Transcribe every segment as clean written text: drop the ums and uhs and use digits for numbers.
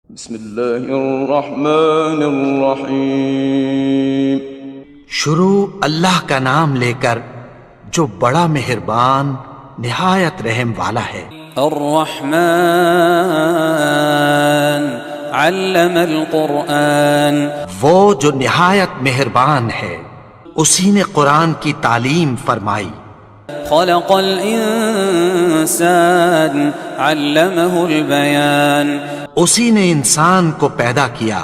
بسم اللہ الرحمن الرحیم۔ شروع اللہ کا نام لے کر جو بڑا مہربان نہایت رحم والا ہے۔ الرحمن علم القرآن، وہ جو نہایت مہربان ہے اسی نے قرآن کی تعلیم فرمائی۔ خلق الانسان علمہ البیان، اسی نے انسان کو پیدا کیا،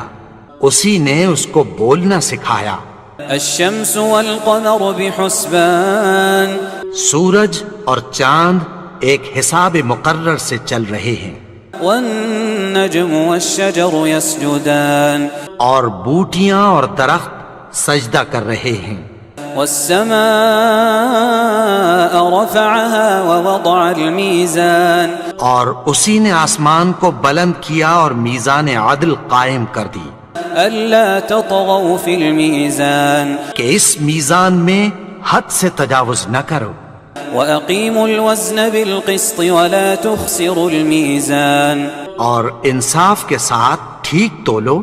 اسی نے اس کو بولنا سکھایا۔ الشمس والقمر بحسبان، سورج اور چاند ایک حساب مقرر سے چل رہے ہیں، والنجم والشجر يسجدان، اور بوٹیاں اور درخت سجدہ کر رہے ہیں۔ والسماء رفعها ووضع الميزان، اور اسی نے آسمان کو بلند کیا اور میزان عدل قائم کر دی ألا تطغوا في الميزان، کہ اس میزان میں حد سے تجاوز نہ کرو، وأقيموا الوزن بالقسط ولا تخسروا الميزان، اور انصاف کے ساتھ ٹھیک تولو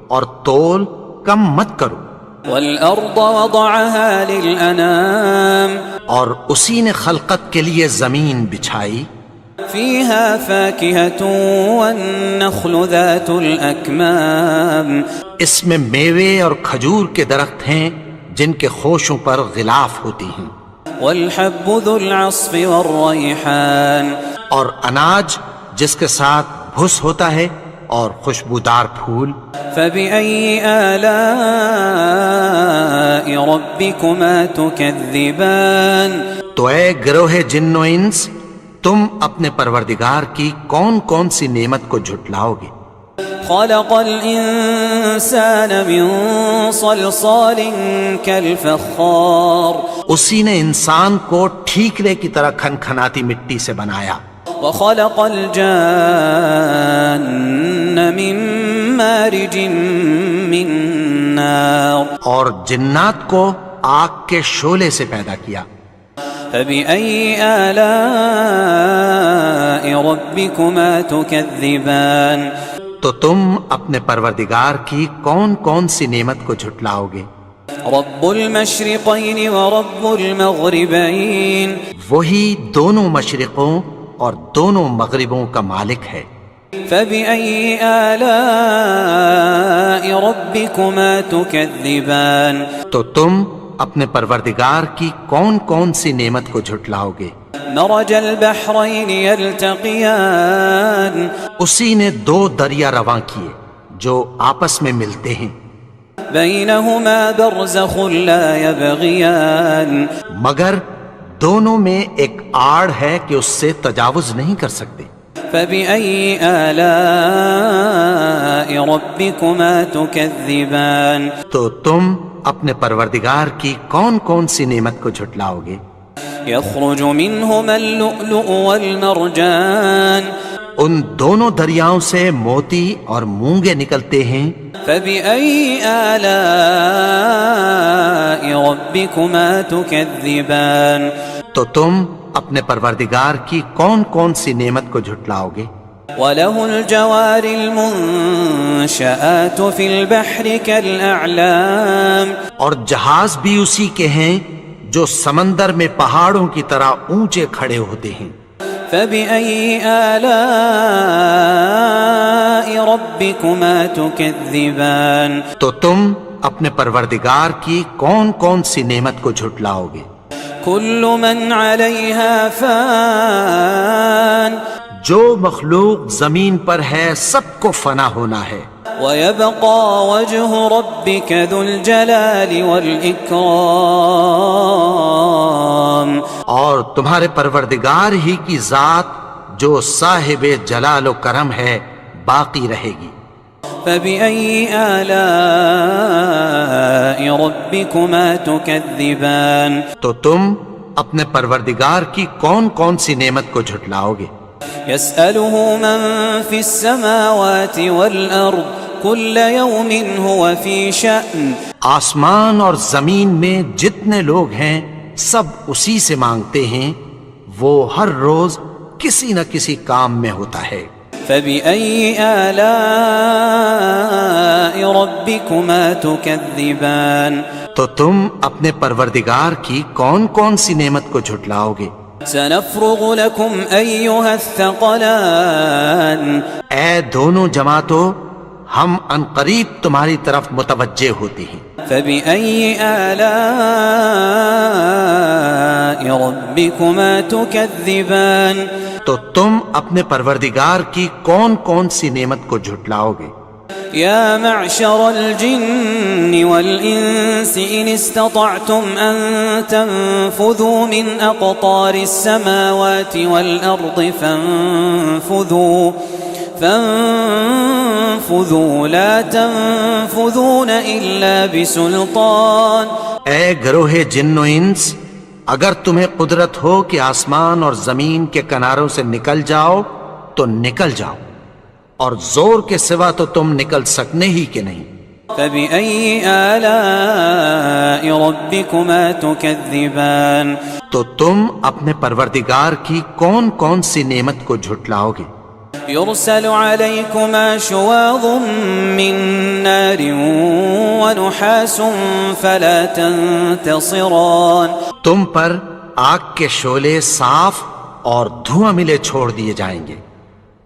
اور تول کم مت کرو۔ والأرض وضعها للأنام، اور اسی نے خلقت کے لیے زمین بچھائی، فيها فاكهة والنخل ذات الأكمام، اس میں میوے اور کھجور کے درخت ہیں جن کے خوشوں پر غلاف ہوتی ہیں، والحب ذو العصف والريحان، اور اناج جس کے ساتھ بھس ہوتا ہے اور خوشبودار پھول۔ فبأي آلاء ربكما تكذبان، تو اے گروہ جن و انس، تم اپنے پروردگار کی کون کون سی نعمت کو جھٹلاؤ گے؟ خلق الإنسان من صلصال كالفخار، اسی نے انسان کو ٹھیکرے کی طرح کھنکھناتی مٹی سے بنایا، وخلق الجان من مارج من نار، اور جنات کو آگ کے شعلے سے پیدا کیا۔ فبأي آلاء ربكما تكذبان، تو تم اپنے پروردگار کی کون کون سی نعمت کو جھٹلاؤ گے؟ رب المشرقين ورب المغربين، وہی دونوں مشرقوں اور دونوں مغربوں کا مالک ہے۔ فبأي آلاء ربكما تكذبان، تو تم اپنے پروردگار کی کون کون سی نعمت کو جھٹلاؤ گے؟ مرج البحرين يلتقيان، اسی نے دو دریا رواں کیے جو آپس میں ملتے ہیں، بينهما برزخ لا يبغيان، مگر دونوں میں ایک آڑ ہے کہ اس سے تجاوز نہیں کر سکتے۔ فبأي آلاء ربكما تكذبان، تو تم اپنے پروردگار کی کون کون سی نعمت کو جھٹلاؤ گے؟ يخرج منهما اللؤلؤ والمرجان، ان دونوں دریاؤں سے موتی اور مونگے نکلتے ہیں۔ فبأي آلاء ربكما تكذبان، تو تم اپنے پروردگار کی کون کون سی نعمت کو جھٹلاؤ گے؟ وله الجوار المنشآت في البحر كالأعلام، اور جہاز بھی اسی کے ہیں جو سمندر میں پہاڑوں کی طرح اونچے کھڑے ہوتے ہیں۔ فبأي آلاء ربكما تكذبان، تو تم اپنے پروردگار کی کون کون سی نعمت کو جھٹلاؤ گے؟ كل من عليها فان، جو مخلوق زمین پر ہے سب کو فنا ہونا ہے، ويبقى وجه ربك ذو الجلال والإكرام، اور تمہارے پروردگار ہی کی ذات جو صاحب جلال و کرم ہے باقی رہے گی۔ فبأي آلاء ربكما تكذبان، تو تم اپنے پروردگار کی کون کون سی نعمت کو جھٹلاؤ گے؟ يسأله من في السماوات والأرض كل يوم هو في شأن، آسمان اور زمین میں جتنے لوگ ہیں سب اسی سے مانگتے ہیں، وہ ہر روز کسی نہ کسی کام میں ہوتا ہے۔ فبأي آلاء ربكما تكذبان تو تم اپنے پروردگار کی کون کون سی نعمت کو جھٹلاؤ گے؟ سنفرغ لكم أيها الثقلان اے دونوں جماعتوں، ہم عنقریب تمہاری طرف متوجہ ہوتے ہیں۔ فبأي آلاء ربكما تكذبان تو تم اپنے پروردگار کی کون کون سی نعمت کو جھٹلاؤ گے؟ يا معشر الجن والإنس إن استطعتم أن تنفذوا من أقطار السماوات والأرض فانفذوا لا تنفذون إلا بسلطان۔ اے گروہ جن و انس، اگر تمہیں قدرت ہو کہ آسمان اور زمین کے کناروں سے نکل جاؤ تو نکل جاؤ، اور زور کے سوا تو تم نکل سکنے ہی کہ نہیں۔ فبأي آلاء ربكما تكذبان تو تم اپنے پروردگار کی کون کون سی نعمت کو جھٹلاؤ گے؟ يرسل عليكما شواظ من نار ونحاس فلا تنتصران۔ تم پر آگ کے شعلے صاف اور دھواں ملے چھوڑ دیے جائیں گے،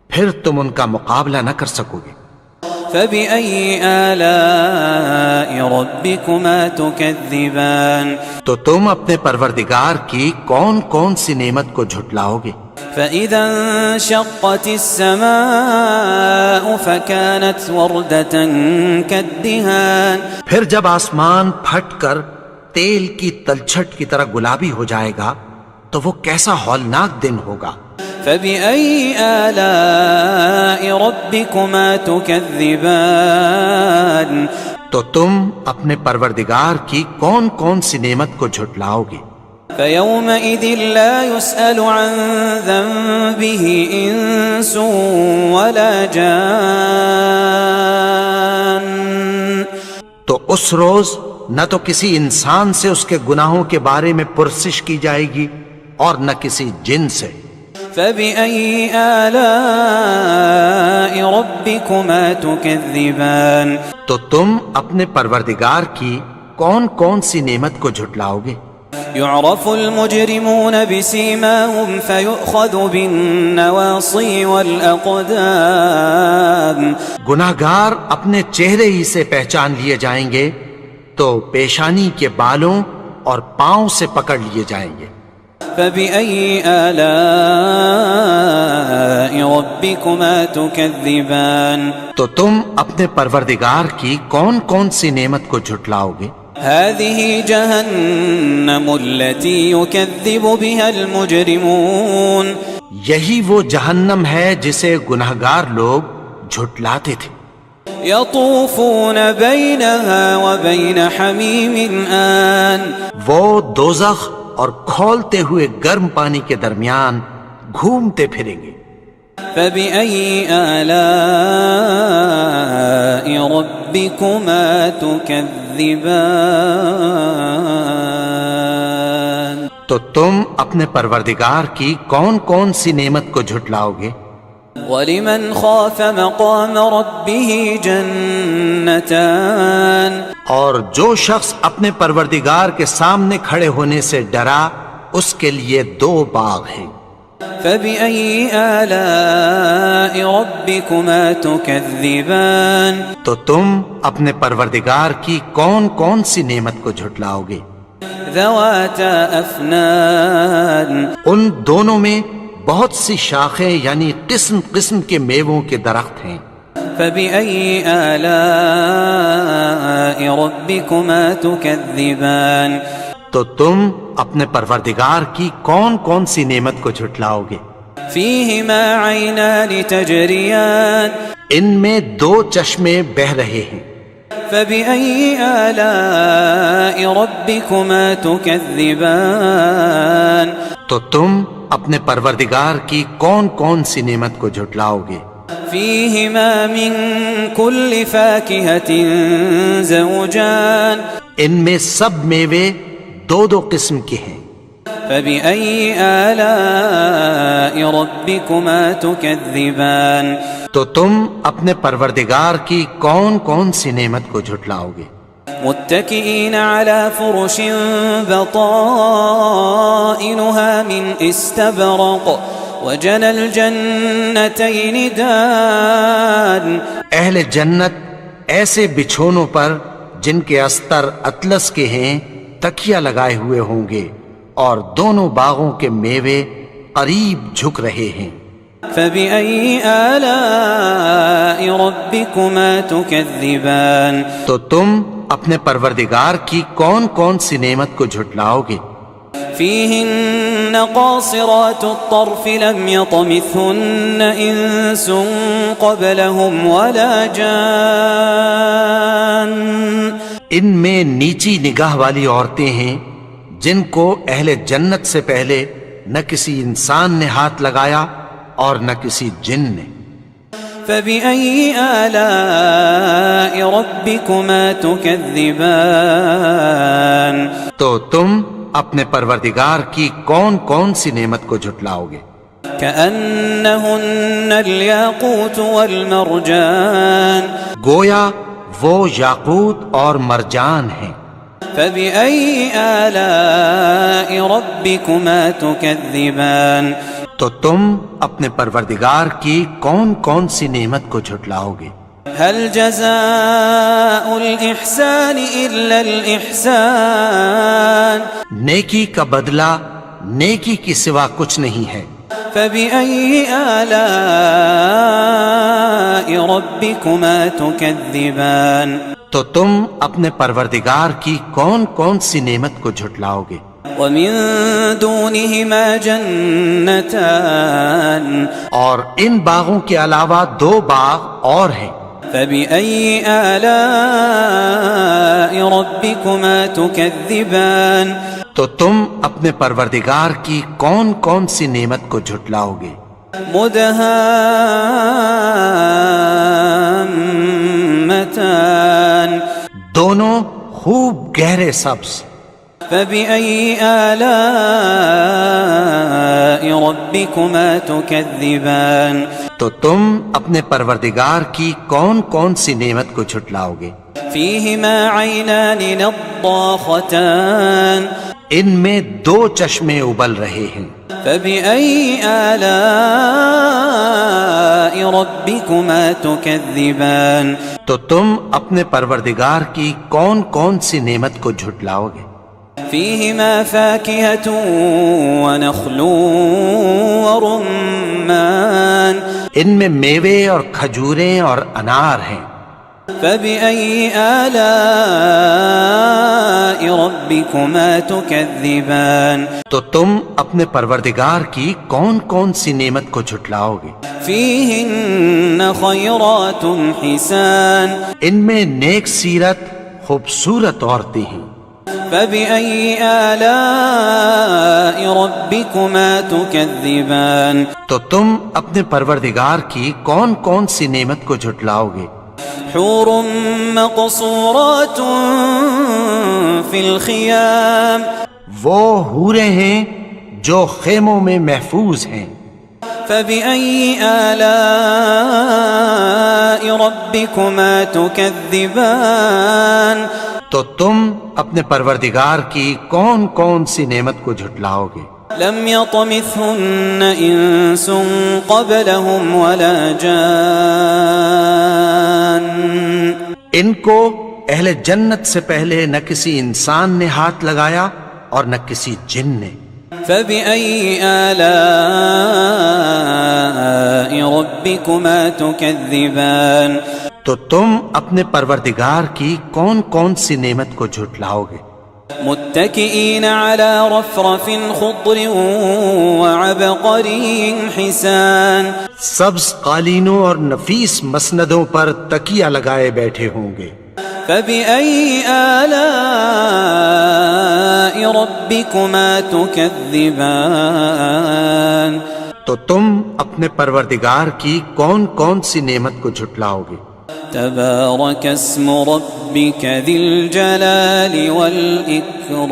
پھر تم ان کا مقابلہ نہ کر سکو گے۔ فبأي آلاء ربكما تكذبان تو تم اپنے پروردگار کی کون کون سی نعمت کو جھٹلاؤ گے؟ فإذا انشقت السماء فكانت وردة كالدهان۔ پھر جب آسمان پھٹ کر تیل کی تلچھٹ کی طرح گلابی ہو جائے گا تو وہ کیسا ہولناک دن ہوگا۔ فبأي آلاء ربكما تكذبان تو تم اپنے پروردگار کی کون کون سی نعمت کو جھٹلاؤ گے؟ فيومئذ لا يسأل عن ذنبه إنس ولا جان۔ تو اس روز نہ تو کسی انسان سے اس کے گناہوں کے بارے میں پرسش کی جائے گی اور نہ کسی جن سے۔ فبأي آلاء ربكما تكذبان تو تم اپنے پروردگار کی کون کون سی نعمت کو جھٹلاؤ گے؟ يعرف المجرمون بسيماهم فيؤخذ بالنواصي والأقدام۔ گناہگار اپنے چہرے ہی سے پہچان لیے جائیں گے تو پیشانی کے بالوں اور پاؤں سے پکڑ لیے جائیں گے۔ فبأي آلاء ربكما تكذبان تو تم اپنے پروردگار کی کون کون سی نعمت کو جھٹلاؤ گے؟ هذه جهنم التي يكذب بها المجرمون۔ یہی وہ جہنم ہے جسے گناہگار لوگ جھٹلاتے تھے۔ يطوفون بينها وبين حميم آن۔ وہ دوزخ اور کھولتے ہوئے گرم پانی کے درمیان گھومتے پھریں گے۔ فبأي آلاء ربكما تكذبان تو تم اپنے پروردگار کی کون کون سی نعمت کو جھٹلاؤ گے؟ ولمن خاف مقام ربه جنتان۔ اور جو شخص اپنے پروردگار کے سامنے کھڑے ہونے سے ڈرا اس کے لیے دو باغ ہیں۔ فبأي آلاء ربكما تكذبان تو تم اپنے پروردگار کی کون کون سی نعمت کو جھٹلاؤ گے؟ ذواتا افنان۔ ان دونوں میں بہت سی شاخیں یعنی قسم قسم کے میووں کے درخت ہیں۔ فبأي آلاء ربكما تكذبان تو تم اپنے پروردگار کی کون کون سی نعمت کو جھٹلاؤ گے؟ فيهما عينان تجريان۔ ان میں دو چشمے بہ رہے ہیں۔ فبأي آلاء ربكما تكذبان تو تم اپنے پروردگار کی کون کون سی نعمت کو جھٹلاؤ گے؟ فيهما من كل فاكهة زوجان۔ ان میں سب میوے دو دو قسم کے ہیں۔ فبأي آلاء ربكما تكذبان تو تم اپنے پروردگار کی کون کون سی نعمت کو جھٹلاؤ گے؟ متكئين على فرش بطائنها من استبرق وجنى الجنتين دان. اہل جنت ایسے بچھونوں پر جن کے استر اطلس کے ہیں تکیہ لگائے ہوئے ہوں گے، اور دونوں باغوں کے میوے قریب جھک رہے ہیں۔ فبأي آلاء ربكما تكذبان. تو تم اپنے پروردگار کی کون کون سی نعمت کو جھٹلاؤ گے؟ فيهن قاصرات الطرف لم يطمثهن إنس قبلهم ولا جان. ان میں نیچی نگاہ والی عورتیں ہیں جن کو اہل جنت سے پہلے نہ کسی انسان نے ہاتھ لگایا اور نہ کسی جن نے۔ فبأي آلاء ربكما تكذبان. تو تم اپنے پروردگار کی کون کون سی نعمت کو جھٹلاؤ گے؟ كأنهن الياقوت والمرجان. گویا وہ یاقوت اور مرجان ہیں۔ فبأي آلاء ربكما تكذبان. تو تم اپنے پروردگار کی کون کون سی نعمت کو جھٹلاؤ گے؟ هل جزاء الإحسان إلا الإحسان. نیکی کا بدلہ نیکی کی سوا کچھ نہیں ہے۔ فبأي آلاء ربكما تكذبان. تو تم اپنے پروردگار کی کون کون سی نعمت کو جھٹلاؤ گے؟ ومن دونهما جنتان. اور ان باغوں کے علاوہ دو باغ اور ہیں۔ فبأي آلاء ربكما تكذبان. تو تم اپنے پروردگار کی کون کون سی نعمت کو جھٹلاؤ گے؟ مدهامتان. دونوں خوب گہرے سبز۔ فبأي آلاء ربكما تكذبان. تو تم اپنے پروردگار کی کون کون سی نعمت کو جھٹلاؤ گے؟ فيهما عينان نضاختان. ان میں دو چشمے ابل رہے ہیں۔ فبأي آلاء ربكما تكذبان. تو تم اپنے پروردگار کی کون کون سی نعمت کو جھٹلاؤ گے؟ فيهما فاكهة ونخل ورمان. ان میں میوے اور کھجوریں اور انار ہیں۔ فبأي آلاء ربكما تكذبان. تو تم اپنے پروردگار کی کون کون سی نعمت کو جھٹلاؤ گے؟ فيهن خيرات حسان. ان میں نیک سیرت خوبصورت عورتیں ہیں۔ فبأي آلاء ربكما تكذبان. تو تم اپنے پروردگار کی کون کون سی نعمت کو جھٹلاؤ گے؟ حور مقصورات في الخيام. وہ حوریں ہیں جو خیموں میں محفوظ ہیں۔ فبأي آلاء ربكما تكذبان. تو تم اپنے پروردگار کی کون کون سی نعمت کو جھٹلاؤ گے؟ لم يطمثهن إنس قبلهم ولا جان. ان کو اہل جنت سے پہلے نہ کسی انسان نے ہاتھ لگایا اور نہ کسی جن نے۔ فبأي آلاء ربكما تكذبان. تو تم اپنے پروردگار کی کون کون سی نعمت کو جھٹلاؤ گے؟ متكئين على رفرف خضر وعبقري حسان. سبز قالینوں اور نفیس مسندوں پر تکیہ لگائے بیٹھے ہوں گے۔ فبأي آلاء ربكما تكذبان. تو تم اپنے پروردگار کی کون کون سی نعمت کو جھٹلاؤ گے؟ تبارك اسم ربك ذي الجلال والإكرام.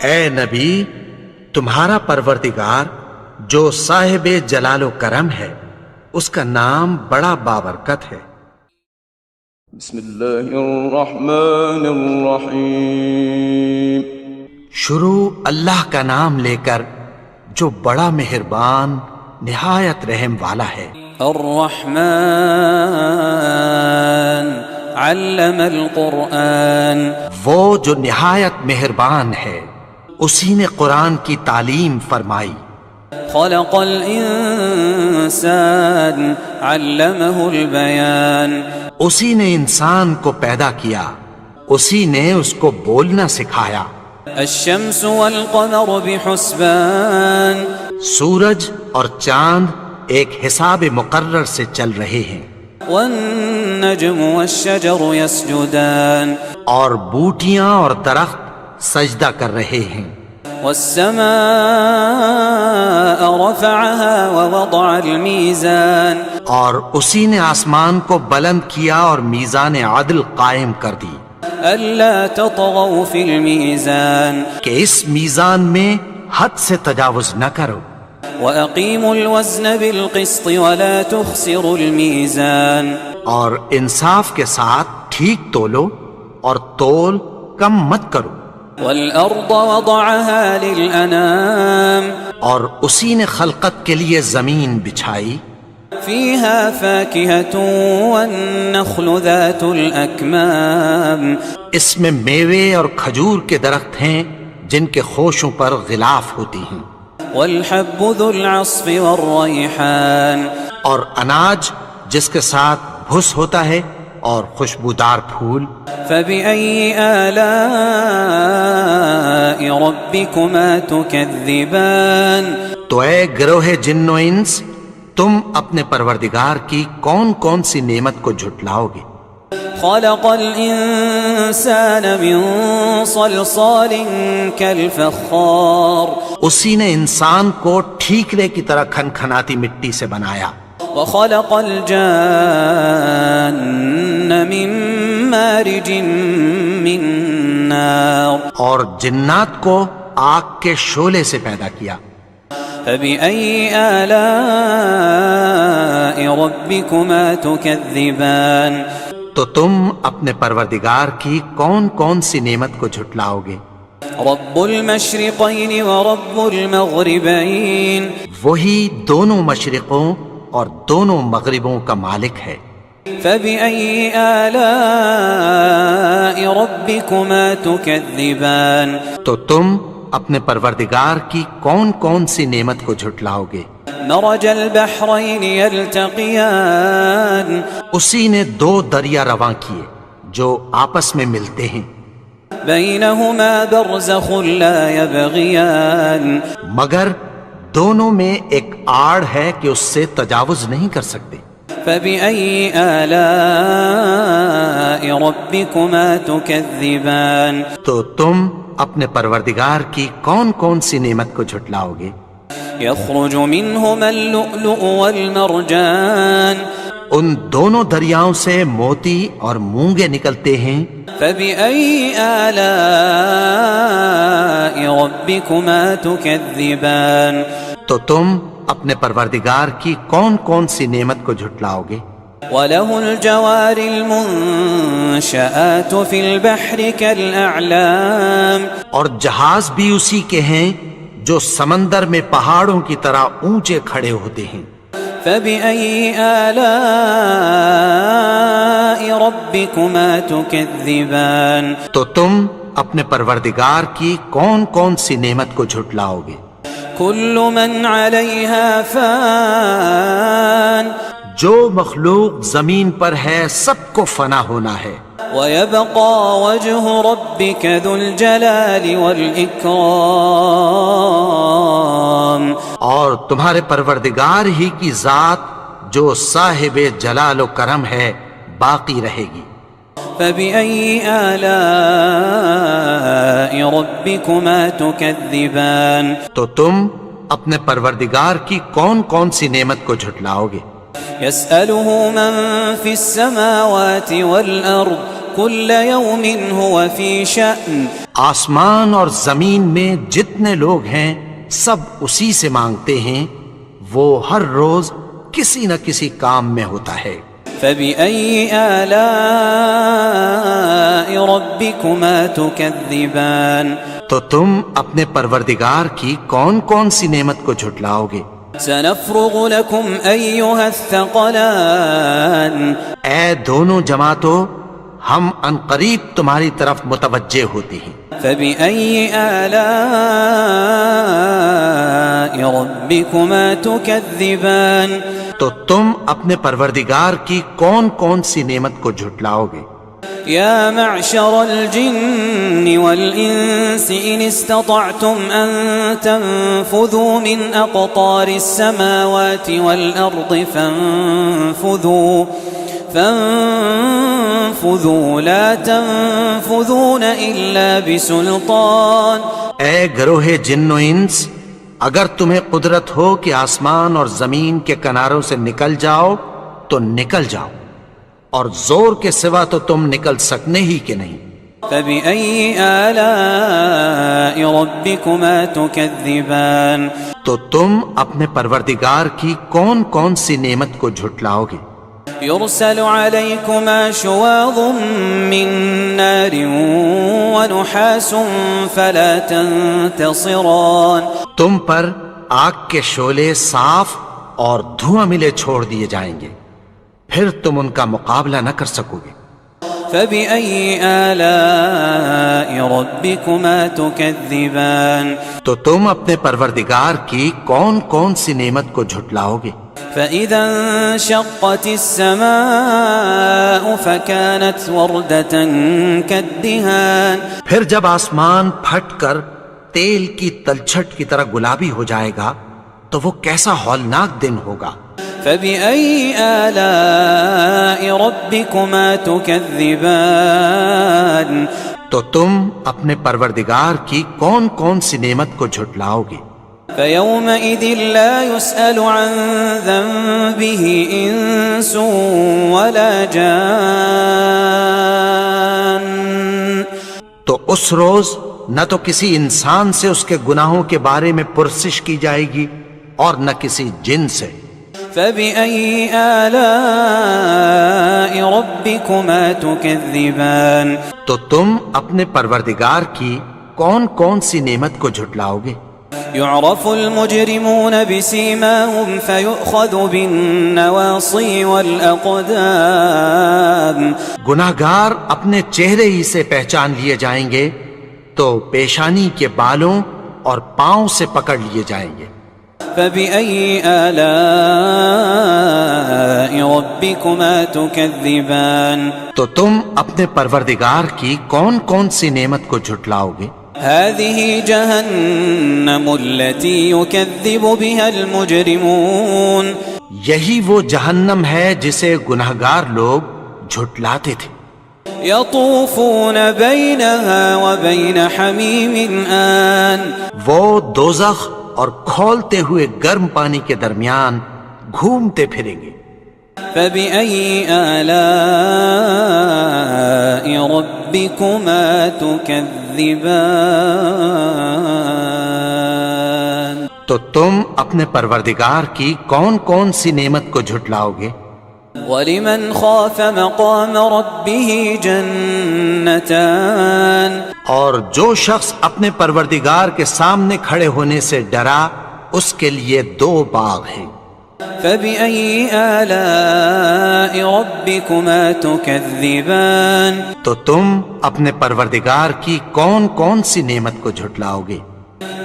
اے نبی، تمہارا پروردگار جو صاحب جلال و کرم ہے، اس کا نام بڑا بابرکت ہے۔ بسم الله الرحمن الرحيم شروع اللہ کا نام لے کر جو بڑا مہربان نہایت رحم والا ہے۔ الرحمن علم القرآن، وہ جو نہایت مہربان ہے، اسی نے قرآن کی تعلیم فرمائی۔ خلق الانسان علمه البیان، اسی نے انسان کو پیدا کیا، اسی نے اس کو بولنا سکھایا۔ الشمس والقمر بحسبان، سورج اور چاند ایک حساب مقرر سے چل رہے ہیں، والنجم والشجر يسجدان، اور بوٹیاں اور درخت سجدہ کر رہے ہیں۔ والسماء رفعها ووضع الميزان، اور اسی نے آسمان کو بلند کیا اور میزان عدل قائم کر دی ألا تطغوا في الميزان، کہ اس میزان میں حد سے تجاوز نہ کرو، وأقيموا الوزن بالقسط ولا تخسروا الميزان، اور انصاف کے ساتھ ٹھیک تولو اور تول کم مت کرو۔ والأرض وضعها للأنام، اور اسی نے خلقت کے لیے زمین بچھائی، فيها فاكهة والنخل ذات الأكمام، اس میں میوے اور کھجور کے درخت ہیں جن کے خوشوں پر غلاف ہوتی ہیں، والحب ذو العصف والريحان، اور اناج جس کے ساتھ بھس ہوتا ہے اور خوشبودار پھول۔ فبأي آلاء ربكما تكذبان، تو اے گروہ جن و انس، تم اپنے پروردگار کی کون کون سی نعمت کو جھٹلاؤ گے؟ خلق الإنسان من صلصال كالفخار، اسی نے انسان کو ٹھیکرے کی طرح کھنکھناتی مٹی سے بنایا، وخلق الجان من مارج من نار، اور جنات کو آگ کے شعلے سے پیدا کیا۔ فبأي آلاء ربكما تكذبان، تو تم اپنے پروردگار کی کون کون سی نعمت کو جھٹلاؤ گے؟ رب المشرقين ورب المغربين، وہی دونوں مشرقوں اور دونوں مغربوں کا مالک ہے۔ فبأي آلاء ربكما تكذبان، تو تم اپنے پروردگار کی کون کون سی نعمت کو جھٹلاؤ گے؟ مرج البحرين يلتقيان، اسی نے دو دریا رواں کیے جو آپس میں ملتے ہیں، بينهما برزخ لا يبغيان، مگر دونوں میں ایک آڑ ہے کہ اس سے تجاوز نہیں کر سکتے۔ فبأي آلاء ربكما تكذبان، تو تم اپنے پروردگار کی کون کون سی نعمت کو جھٹلاؤ گے؟ يخرج منهما اللؤلؤ والمرجان، ان دونوں دریاؤں سے موتی اور مونگے نکلتے ہیں۔ فبأي آلاء ربكما تكذبان، تو تم اپنے پروردگار کی کون کون سی نعمت کو جھٹلاؤ گے؟ وله الجوار المنشآت في البحر كالأعلام، اور جہاز بھی اسی کے ہیں جو سمندر میں پہاڑوں کی طرح اونچے کھڑے ہوتے ہیں۔ فبأي آلاء ربكما تكذبان، تو تم اپنے پروردگار کی کون کون سی نعمت کو جھٹلاؤ گے؟ كل من عليها فان، جو مخلوق زمین پر ہے سب کو فنا ہونا ہے، ويبقى وجه ربك ذو الجلال والإكرام، اور تمہارے پروردگار ہی کی ذات جو صاحب جلال و کرم ہے باقی رہے گی۔ فبأي آلاء ربكما تكذبان، تو تم اپنے پروردگار کی کون کون سی نعمت کو جھٹلاؤ گے؟ يسأله من في السماوات والأرض كل يوم هو في شأن، آسمان اور زمین میں جتنے لوگ ہیں سب اسی سے مانگتے ہیں، وہ ہر روز کسی نہ کسی کام میں ہوتا ہے۔ فبأي آلاء ربكما تكذبان تو تم اپنے پروردگار کی کون کون سی نعمت کو جھٹلاؤ گے؟ سنفرغ لكم أيها الثقلان اے دونوں جماعتوں، ہم عنقریب تمہاری طرف متوجہ ہوتے ہیں۔ فبأي آلاء ربكما تكذبان تو تم اپنے پروردگار کی کون کون سی نعمت کو جھٹلاؤ گے؟ يا معشر الجن والإنس إن استطعتم أن تنفذوا من أقطار السماوات والأرض فانفذوا لا تنفذون إلا بسلطان۔ اے گروہ جن و انس، اگر تمہیں قدرت ہو کہ آسمان اور زمین کے کناروں سے نکل جاؤ تو نکل جاؤ، اور زور کے سوا تو تم نکل سکنے ہی کہ نہیں۔ فبأي آلاء ربكما تكذبان تو تم اپنے پروردگار کی کون کون سی نعمت کو جھٹلاؤ گے؟ يرسل عليكما شواظ من نار ونحاس فلا تنتصران۔ تم پر آگ کے شعلے صاف اور دھواں ملے چھوڑ دیے جائیں گے، پھر تم ان کا مقابلہ نہ کر سکو گے۔ فبأي آلاء ربكما تكذبان تو تم اپنے پروردگار کی کون کون سی نعمت کو جھٹلاؤ گے؟ فإذا انشقت السماء فكانت وردة كالدهان۔ پھر جب آسمان پھٹ کر تیل کی تلچھٹ کی طرح گلابی ہو جائے گا تو وہ کیسا ہولناک دن ہوگا۔ فبأي آلاء ربكما تكذبان تو تم اپنے پروردگار کی کون کون سی نعمت کو جھٹلاؤ گے؟ فيومئذ لا يسأل عن ذنبه إنس ولا جان۔ تو اس روز نہ تو کسی انسان سے اس کے گناہوں کے بارے میں پرسش کی جائے گی اور نہ کسی جن سے۔ فبأي آلاء ربكما تكذبان تو تم اپنے پروردگار کی کون کون سی نعمت کو جھٹلاؤ گے؟ يعرف المجرمون بسيماهم فيؤخذ بالنواصي والأقدام۔ گناہگار اپنے چہرے ہی سے پہچان لیے جائیں گے تو پیشانی کے بالوں اور پاؤں سے پکڑ لیے جائیں گے۔ فبأي آلاء ربكما تكذبان تو تم اپنے پروردگار کی کون کون سی نعمت کو جھٹلاؤ گے؟ هذه جهنم التي يكذب بها المجرمون۔ یہی وہ جہنم ہے جسے گناہگار لوگ جھٹلاتے تھے۔ يطوفون بينها وبين حميم آن۔ وہ دوزخ اور کھولتے ہوئے گرم پانی کے درمیان گھومتے پھریں گے۔ فبأي آلاء ربكما تكذبان تو تم اپنے پروردگار کی کون کون سی نعمت کو جھٹلاؤ گے؟ ولمن خاف مقام ربه جنتان۔ اور جو شخص اپنے پروردگار کے سامنے کھڑے ہونے سے ڈرا اس کے لیے دو باغ ہیں۔ فبأي آلاء ربكما تكذبان تو تم اپنے پروردگار کی کون کون سی نعمت کو جھٹلاؤ گے؟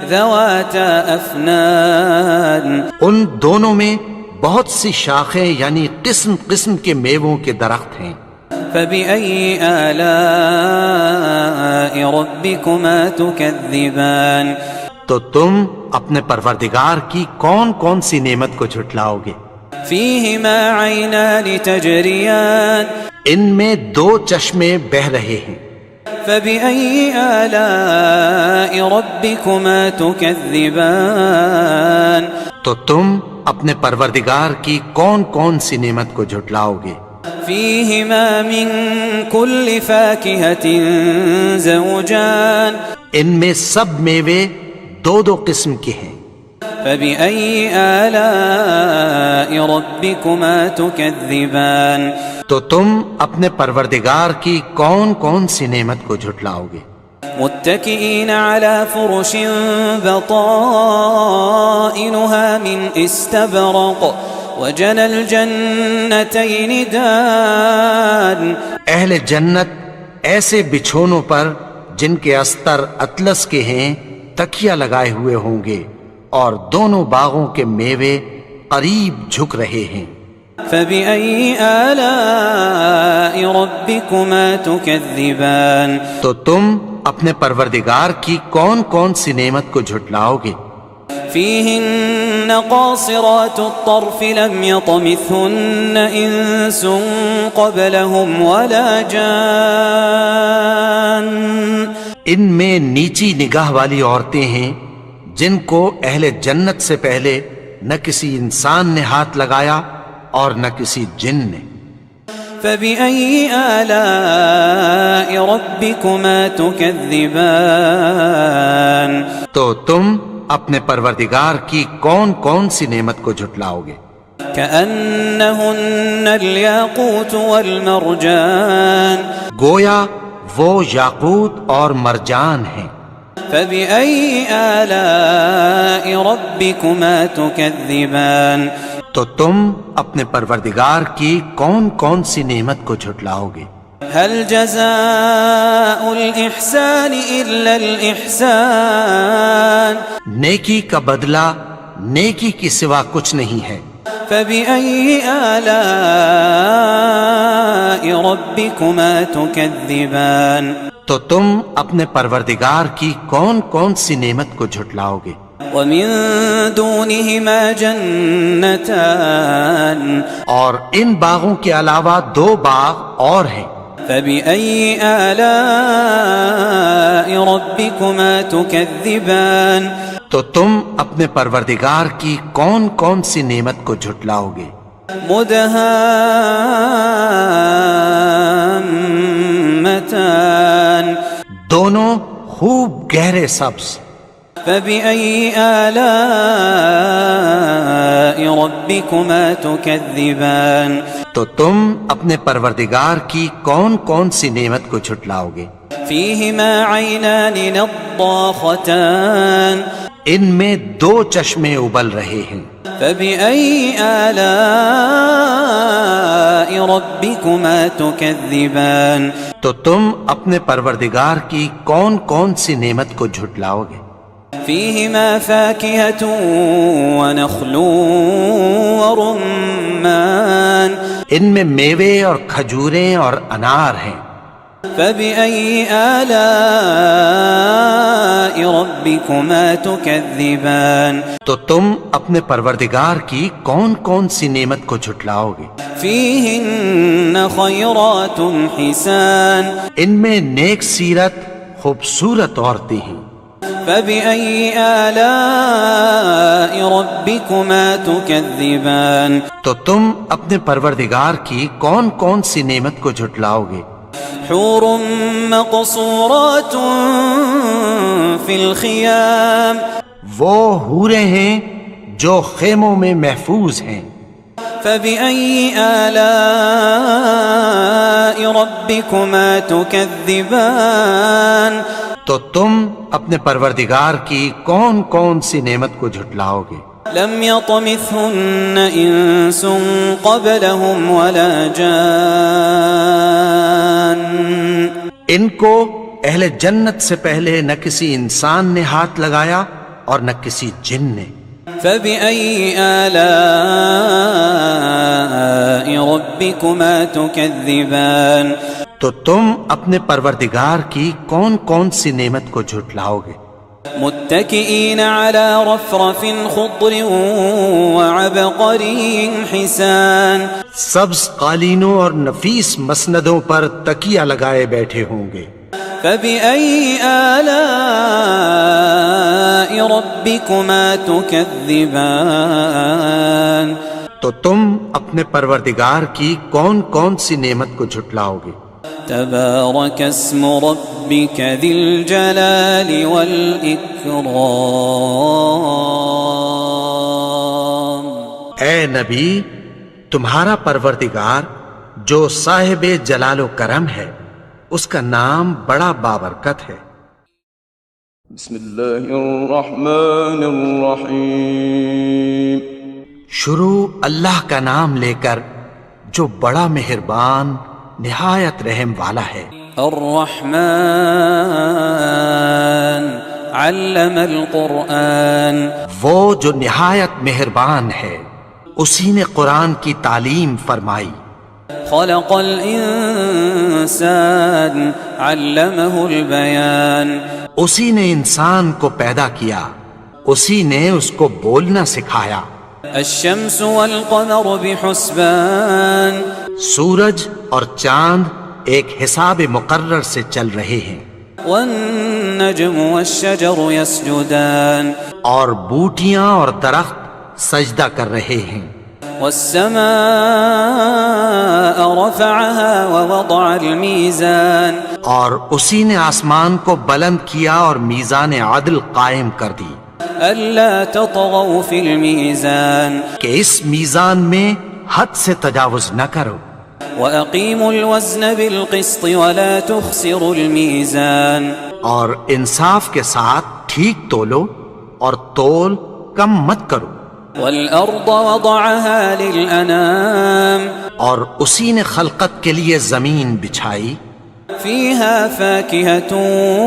ذواتا افنان۔ ان دونوں میں بہت سی شاخیں یعنی قسم قسم کے میووں کے درخت ہیں۔ فبأي آلاء ربكما تكذبان تو تم اپنے پروردگار کی کون کون سی نعمت کو جھٹلاؤ گے؟ فيهما عينان تجريان۔ ان میں دو چشمے بہ رہے ہیں۔ فبأي آلاء ربكما تكذبان تو تم اپنے پروردگار کی کون کون سی نعمت کو جھٹلاؤ گے؟ فيهما من كل فاكهة زوجان ان میں سب میوے دو دو قسم کے ہیں. فبأي آلاء ربكما تكذبان تو تم اپنے پروردگار کی کون کون سی نعمت کو جھٹلاؤ گے؟ متكئين على فرش بطائنها من استبرق وجنى الجنتين دان. اہل جنت ایسے بچھونوں پر جن کے استر اطلس کے ہیں تکیہ لگائے ہوئے ہوں گے، اور دونوں باغوں کے میوے قریب جھک رہے ہیں. فبأي آلاء ربكما تكذبان تو تم اپنے پروردگار کی کون کون سی نعمت کو جھٹلاؤ گے؟ فيهن قاصرات الطرف لم يطمثهن إنس قبلهم ولا جان. ان میں نیچی نگاہ والی عورتیں ہیں جن کو اہل جنت سے پہلے نہ کسی انسان نے ہاتھ لگایا اور نہ کسی جن نے. فبأي آلاء ربكما تكذبان تو تم اپنے پروردگار کی کون کون سی نعمت کو جھٹلاؤ گے؟ كأنهن الياقوت والمرجان گویا وہ یاقوت اور مرجان ہیں. فبأي آلاء ربكما تكذبان تو تم اپنے پروردگار کی کون کون سی نعمت کو جھٹلاؤ گے؟ هل جزاء الإحسان إلا الإحسان نیکی کا بدلہ نیکی کی سوا کچھ نہیں ہے. فبأي آلاء ربكما تكذبان تو تم اپنے پروردگار کی کون کون سی نعمت کو جھٹلاؤ گے؟ ومن دونهما جنتان اور ان باغوں کے علاوہ دو باغ اور ہیں. فبأي آلاء ربكما تكذبان تو تم اپنے پروردگار کی کون کون سی نعمت کو جھٹلاؤ گے؟ مدهامتان دونوں خوب گہرے سبز. فبأي آلاء ربكما تكذبان تو تم اپنے پروردگار کی کون کون سی نعمت کو جھٹلاؤ گے؟ فيهما عينان نضاختان ان میں دو چشمے ابل رہے ہیں. فبأي آلاء ربكما تكذبان تو تم اپنے پروردگار کی کون کون سی نعمت کو جھٹلاؤ گے؟ فيهما فاكهة ونخل ورمان ان میں میوے اور کھجوریں اور انار ہیں. فبأي آلاء ربكما تكذبان تو تم اپنے پروردگار کی کون کون سی نعمت کو جھٹلاؤ گے؟ فيهن خيرات حسان ان میں نیک سیرت خوبصورت عورتیں ہیں. فبأي آلاء ربكما تكذبان تو تم اپنے پروردگار کی کون کون سی نعمت کو جھٹلاؤ گے؟ حور مقصورات في الخيام وہ حوریں ہیں جو خیموں میں محفوظ ہیں. فبأي آلاء ربكما تكذبان تو تم اپنے پروردگار کی کون کون سی نعمت کو جھٹلاؤ گے؟ لم يطمثهن إنس قبلهم ولا جان ان کو اہل جنت سے پہلے نہ کسی انسان نے ہاتھ لگایا اور نہ کسی جن نے. فبأي آلاء ربكما تكذبان تو تم اپنے پروردگار کی کون کون سی نعمت کو جھٹلاؤ گے؟ متكئين على رفرف خضر وعبقري حسان سبز قالینوں اور نفیس مسندوں پر تکیہ لگائے بیٹھے ہوں گے. فبأي آلاء ربكما تكذبان تو تم اپنے پروردگار کی کون کون سی نعمت کو جھٹلاؤ گے؟ تبارك اسم ربك ذي الجلال والإكرام. اے نبی، تمہارا پروردگار جو صاحب جلال و کرم ہے، اس کا نام بڑا بابرکت ہے۔ بسم الله الرحمن الرحيم. شروع اللہ کا نام لے کر جو بڑا مہربان نہایت رحم والا ہے۔ الرحمن علم القرآن. وہ جو نہایت مہربان ہے، اسی نے قرآن کی تعلیم فرمائی۔ خلق الإنسان علمه البيان. اسی نے انسان کو پیدا کیا، اسی نے اس کو بولنا سکھایا۔ الشمس والقمر بحسبان. سورج اور چاند ایک حساب مقرر سے چل رہے ہیں، والنجم والشجر يسجدان. اور بوٹیاں اور درخت سجدہ کر رہے ہیں۔ والسماء رفعها ووضع الميزان. اور اسی نے آسمان کو بلند کیا اور میزان عدل قائم کر دی ألا تطغوا في الميزان. کہ اس میزان میں حد سے تجاوز نہ کرو، وأقيموا الوزن بالقسط ولا تخسروا الميزان. اور انصاف کے ساتھ ٹھیک تولو اور تول کم مت کرو۔ والأرض وضعها للأنام. اور اسی نے خلقت کے لیے زمین بچھائی، فيها فاكهة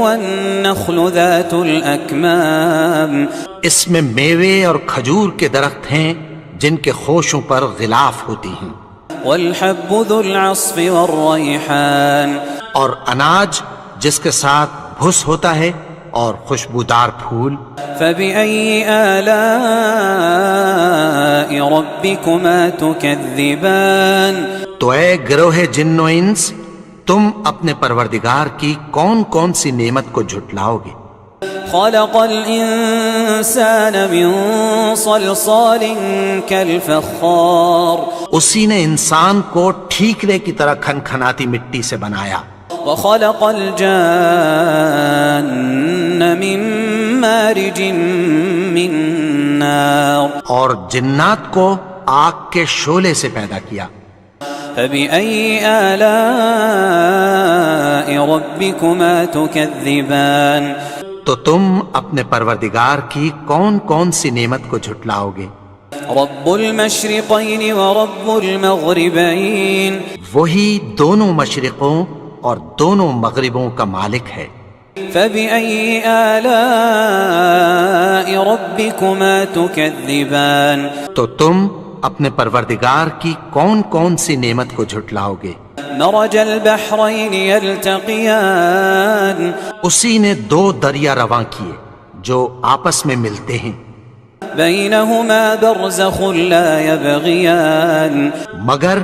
والنخل ذات الأكمام. اس میں میوے اور کھجور کے درخت ہیں جن کے خوشوں پر غلاف ہوتی ہیں، والحب ذو العصف والريحان. اور اناج جس کے ساتھ بھس ہوتا ہے اور خوشبودار پھول۔ فبأي آلاء ربكما تكذبان. تو اے گروہ جن و انس، تم اپنے پروردگار کی کون کون سی نعمت کو جھٹلاؤ گے؟ خلق الإنسان من صلصال كالفخار. اسی نے انسان کو ٹھیکرے کی طرح کھنکھناتی مٹی سے بنایا، وخلق الجان من مارج من نار. اور جنات کو آگ کے شعلے سے پیدا کیا۔ فبأي آلاء ربكما تكذبان. تو تم اپنے پروردگار کی کون کون سی نعمت کو جھٹلاؤ گے؟ رب المشرقين ورب المغربين. وہی دونوں مشرقوں اور دونوں مغربوں کا مالک ہے۔ فبأي آلاء ربكما تكذبان. تو تم اپنے پروردگار کی کون کون سی نعمت کو جھٹلاؤ گے؟ مرج البحرين يلتقيان. اسی نے دو دریا رواں کیے جو آپس میں ملتے ہیں، بينهما برزخ لا يبغيان. مگر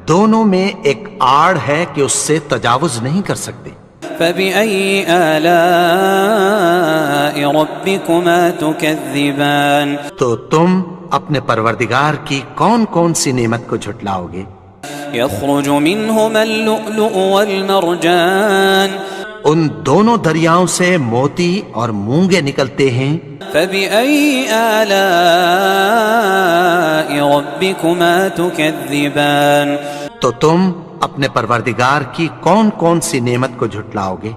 دونوں میں ایک آڑ ہے کہ اس سے تجاوز نہیں کر سکتے۔ فبأي آلاء ربكما تكذبان. تو تم اپنے پروردگار کی کون کون سی نعمت کو جھٹلاؤ گے؟ يخرج منهما اللؤلؤ والمرجان. ان دونوں دریاؤں سے موتی اور مونگے نکلتے ہیں۔ فبأي آلاء ربكما تكذبان. تو تم اپنے پروردگار کی کون کون سی نعمت کو جھٹلاؤ گے؟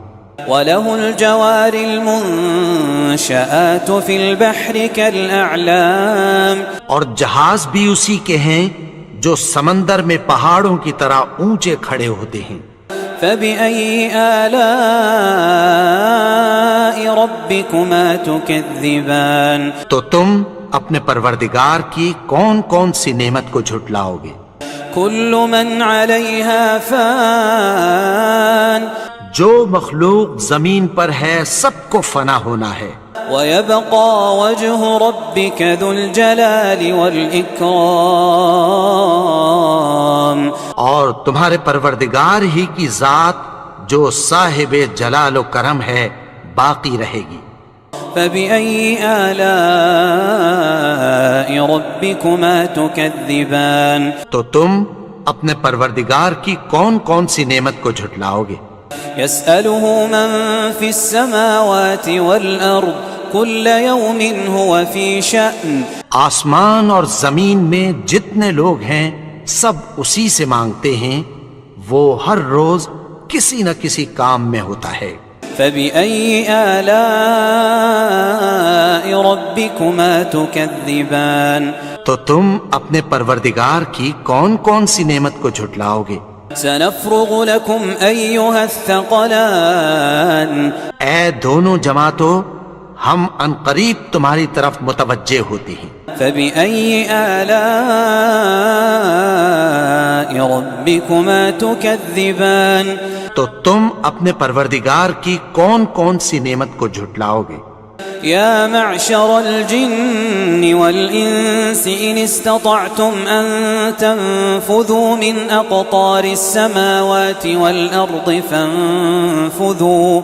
وله الجوار المنشآت في البحر كالأعلام. اور جہاز بھی اسی کے ہیں جو سمندر میں پہاڑوں کی طرح اونچے کھڑے ہوتے ہیں۔ فبأي آلاء ربكما تكذبان. تو تم اپنے پروردگار کی کون کون سی نعمت کو جھٹلاؤ گے؟ كل من عليها فان. جو مخلوق زمین پر ہے سب کو فنا ہونا ہے، ويبقى وجه ربك ذو الجلال والإكرام. اور تمہارے پروردگار ہی کی ذات جو صاحب جلال و کرم ہے باقی رہے گی۔ فبأي آلاء ربكما تكذبان تو تم اپنے پروردگار کی کون کون سی نعمت کو جھٹلاؤ گے؟ يسأله من في السماوات والأرض كل يوم هو في شأن آسمان اور زمین میں جتنے لوگ ہیں سب اسی سے مانگتے ہیں، وہ ہر روز کسی نہ کسی کام میں ہوتا ہے۔ فبأي آلاء ربكما تكذبان تو تم اپنے پروردگار کی کون کون سی نعمت کو جھٹلاؤ گے؟ سنفرغ لكم أيها الثقلان اے دونوں جماعتوں، ہم عنقریب تمہاری طرف متوجہ ہوتے ہیں۔ فبأي آلاء ربكما تكذبان تو تم اپنے پروردگار کی کون کون سی نعمت کو جھٹلاؤ گے؟ يا معشر الجن والإنس إن استطعتم أن تنفذوا من أقطار السماوات والأرض فانفذوا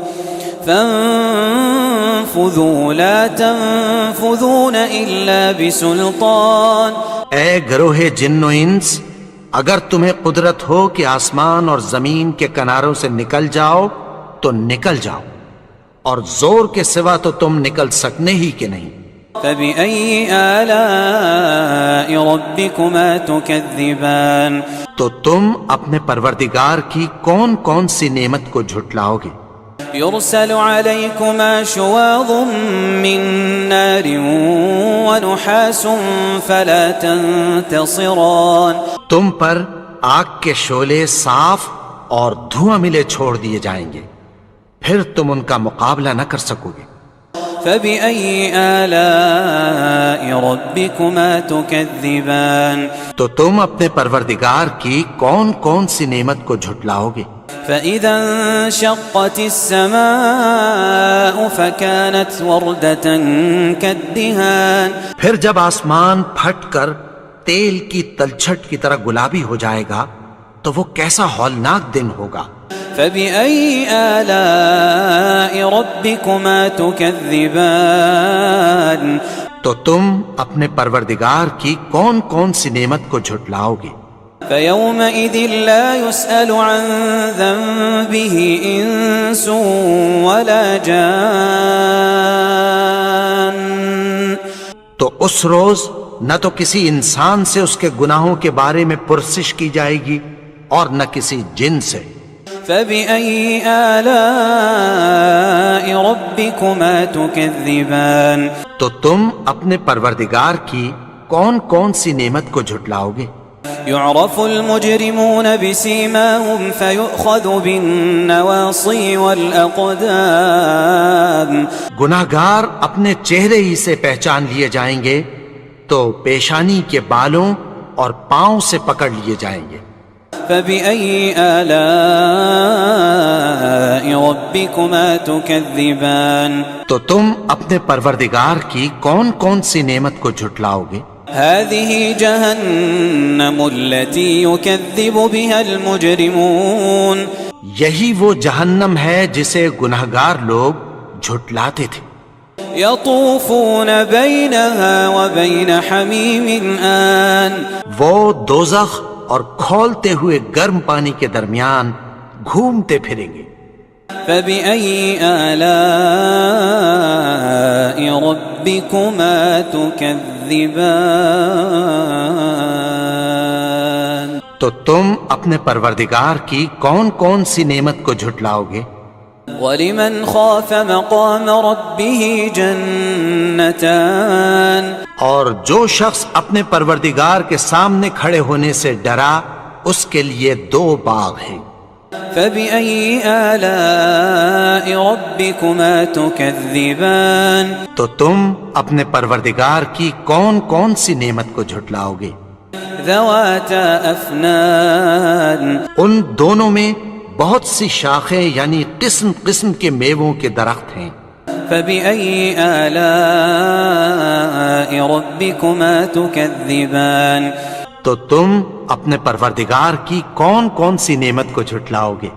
لا تنفذون إلا بسلطان۔ اے گروہ جن و انس، اگر تمہیں قدرت ہو کہ آسمان اور زمین کے کناروں سے نکل جاؤ تو نکل جاؤ، اور زور کے سوا تو تم نکل سکنے ہی کہ نہیں۔ فبأي آلاء ربكما تكذبان تو تم اپنے پروردگار کی کون کون سی نعمت کو جھٹلاؤ گے؟ يرسل عليكما شواظ من نار ونحاس فلا تنتصران۔ تم پر آگ کے شعلے صاف اور دھواں ملے چھوڑ دیے جائیں گے، پھر تم ان کا مقابلہ نہ کر سکو گے۔ فبأي آلاء ربكما تكذبان تو تم اپنے پروردگار کی کون کون سی نعمت کو جھٹلاؤ گے؟ فإذا انشقت السماء فكانت وردة كالدهان۔ پھر جب آسمان پھٹ کر تیل کی تلچھٹ کی طرح گلابی ہو جائے گا تو وہ کیسا ہولناک دن ہوگا۔ فبأي آلاء ربكما تكذبان تو تم اپنے پروردگار کی کون کون سی نعمت کو جھٹلاؤ گے؟ فيومئذ لا يسأل عن ذنبه إنس ولا جان۔ تو اس روز نہ تو کسی انسان سے اس کے گناہوں کے بارے میں پرسش کی جائے گی اور نہ کسی جن سے۔ فبأي آلاء ربكما تكذبان تو تم اپنے پروردگار کی کون کون سی نعمت کو جھٹلاؤ گے؟ يعرف المجرمون بسيماهم فيؤخذ بالنواصي والأقدام۔ گناہگار اپنے چہرے ہی سے پہچان لیے جائیں گے تو پیشانی کے بالوں اور پاؤں سے پکڑ لیے جائیں گے۔ فبأي آلاء ربكما تكذبان تو تم اپنے پروردگار کی کون کون سی نعمت کو جھٹلاؤ گے؟ هذه جهنم التي يكذب بها المجرمون۔ یہی وہ جہنم ہے جسے گناہگار لوگ جھٹلاتے تھے۔ يطوفون بينها وبين حميم آن۔ وہ دوزخ اور کھولتے ہوئے گرم پانی کے درمیان گھومتے پھریں گے۔ فبأي آلاء ربكما تكذبان تو تم اپنے پروردگار کی کون کون سی نعمت کو جھٹلاؤ گے؟ ولمن خاف مقام ربه جنتان۔ اور جو شخص اپنے پروردگار کے سامنے کھڑے ہونے سے ڈرا اس کے لیے دو باغ ہیں۔ فبأي آلاء ربكما تكذبان تو تم اپنے پروردگار کی کون کون سی نعمت کو جھٹلاؤ گے؟ ذواتا افنان۔ ان دونوں میں بہت سی شاخیں یعنی قسم قسم کے میووں کے درخت ہیں۔ فبأي آلاء ربكما تكذبان تو تم اپنے پروردگار کی کون کون سی نعمت کو جھٹلاؤ گے؟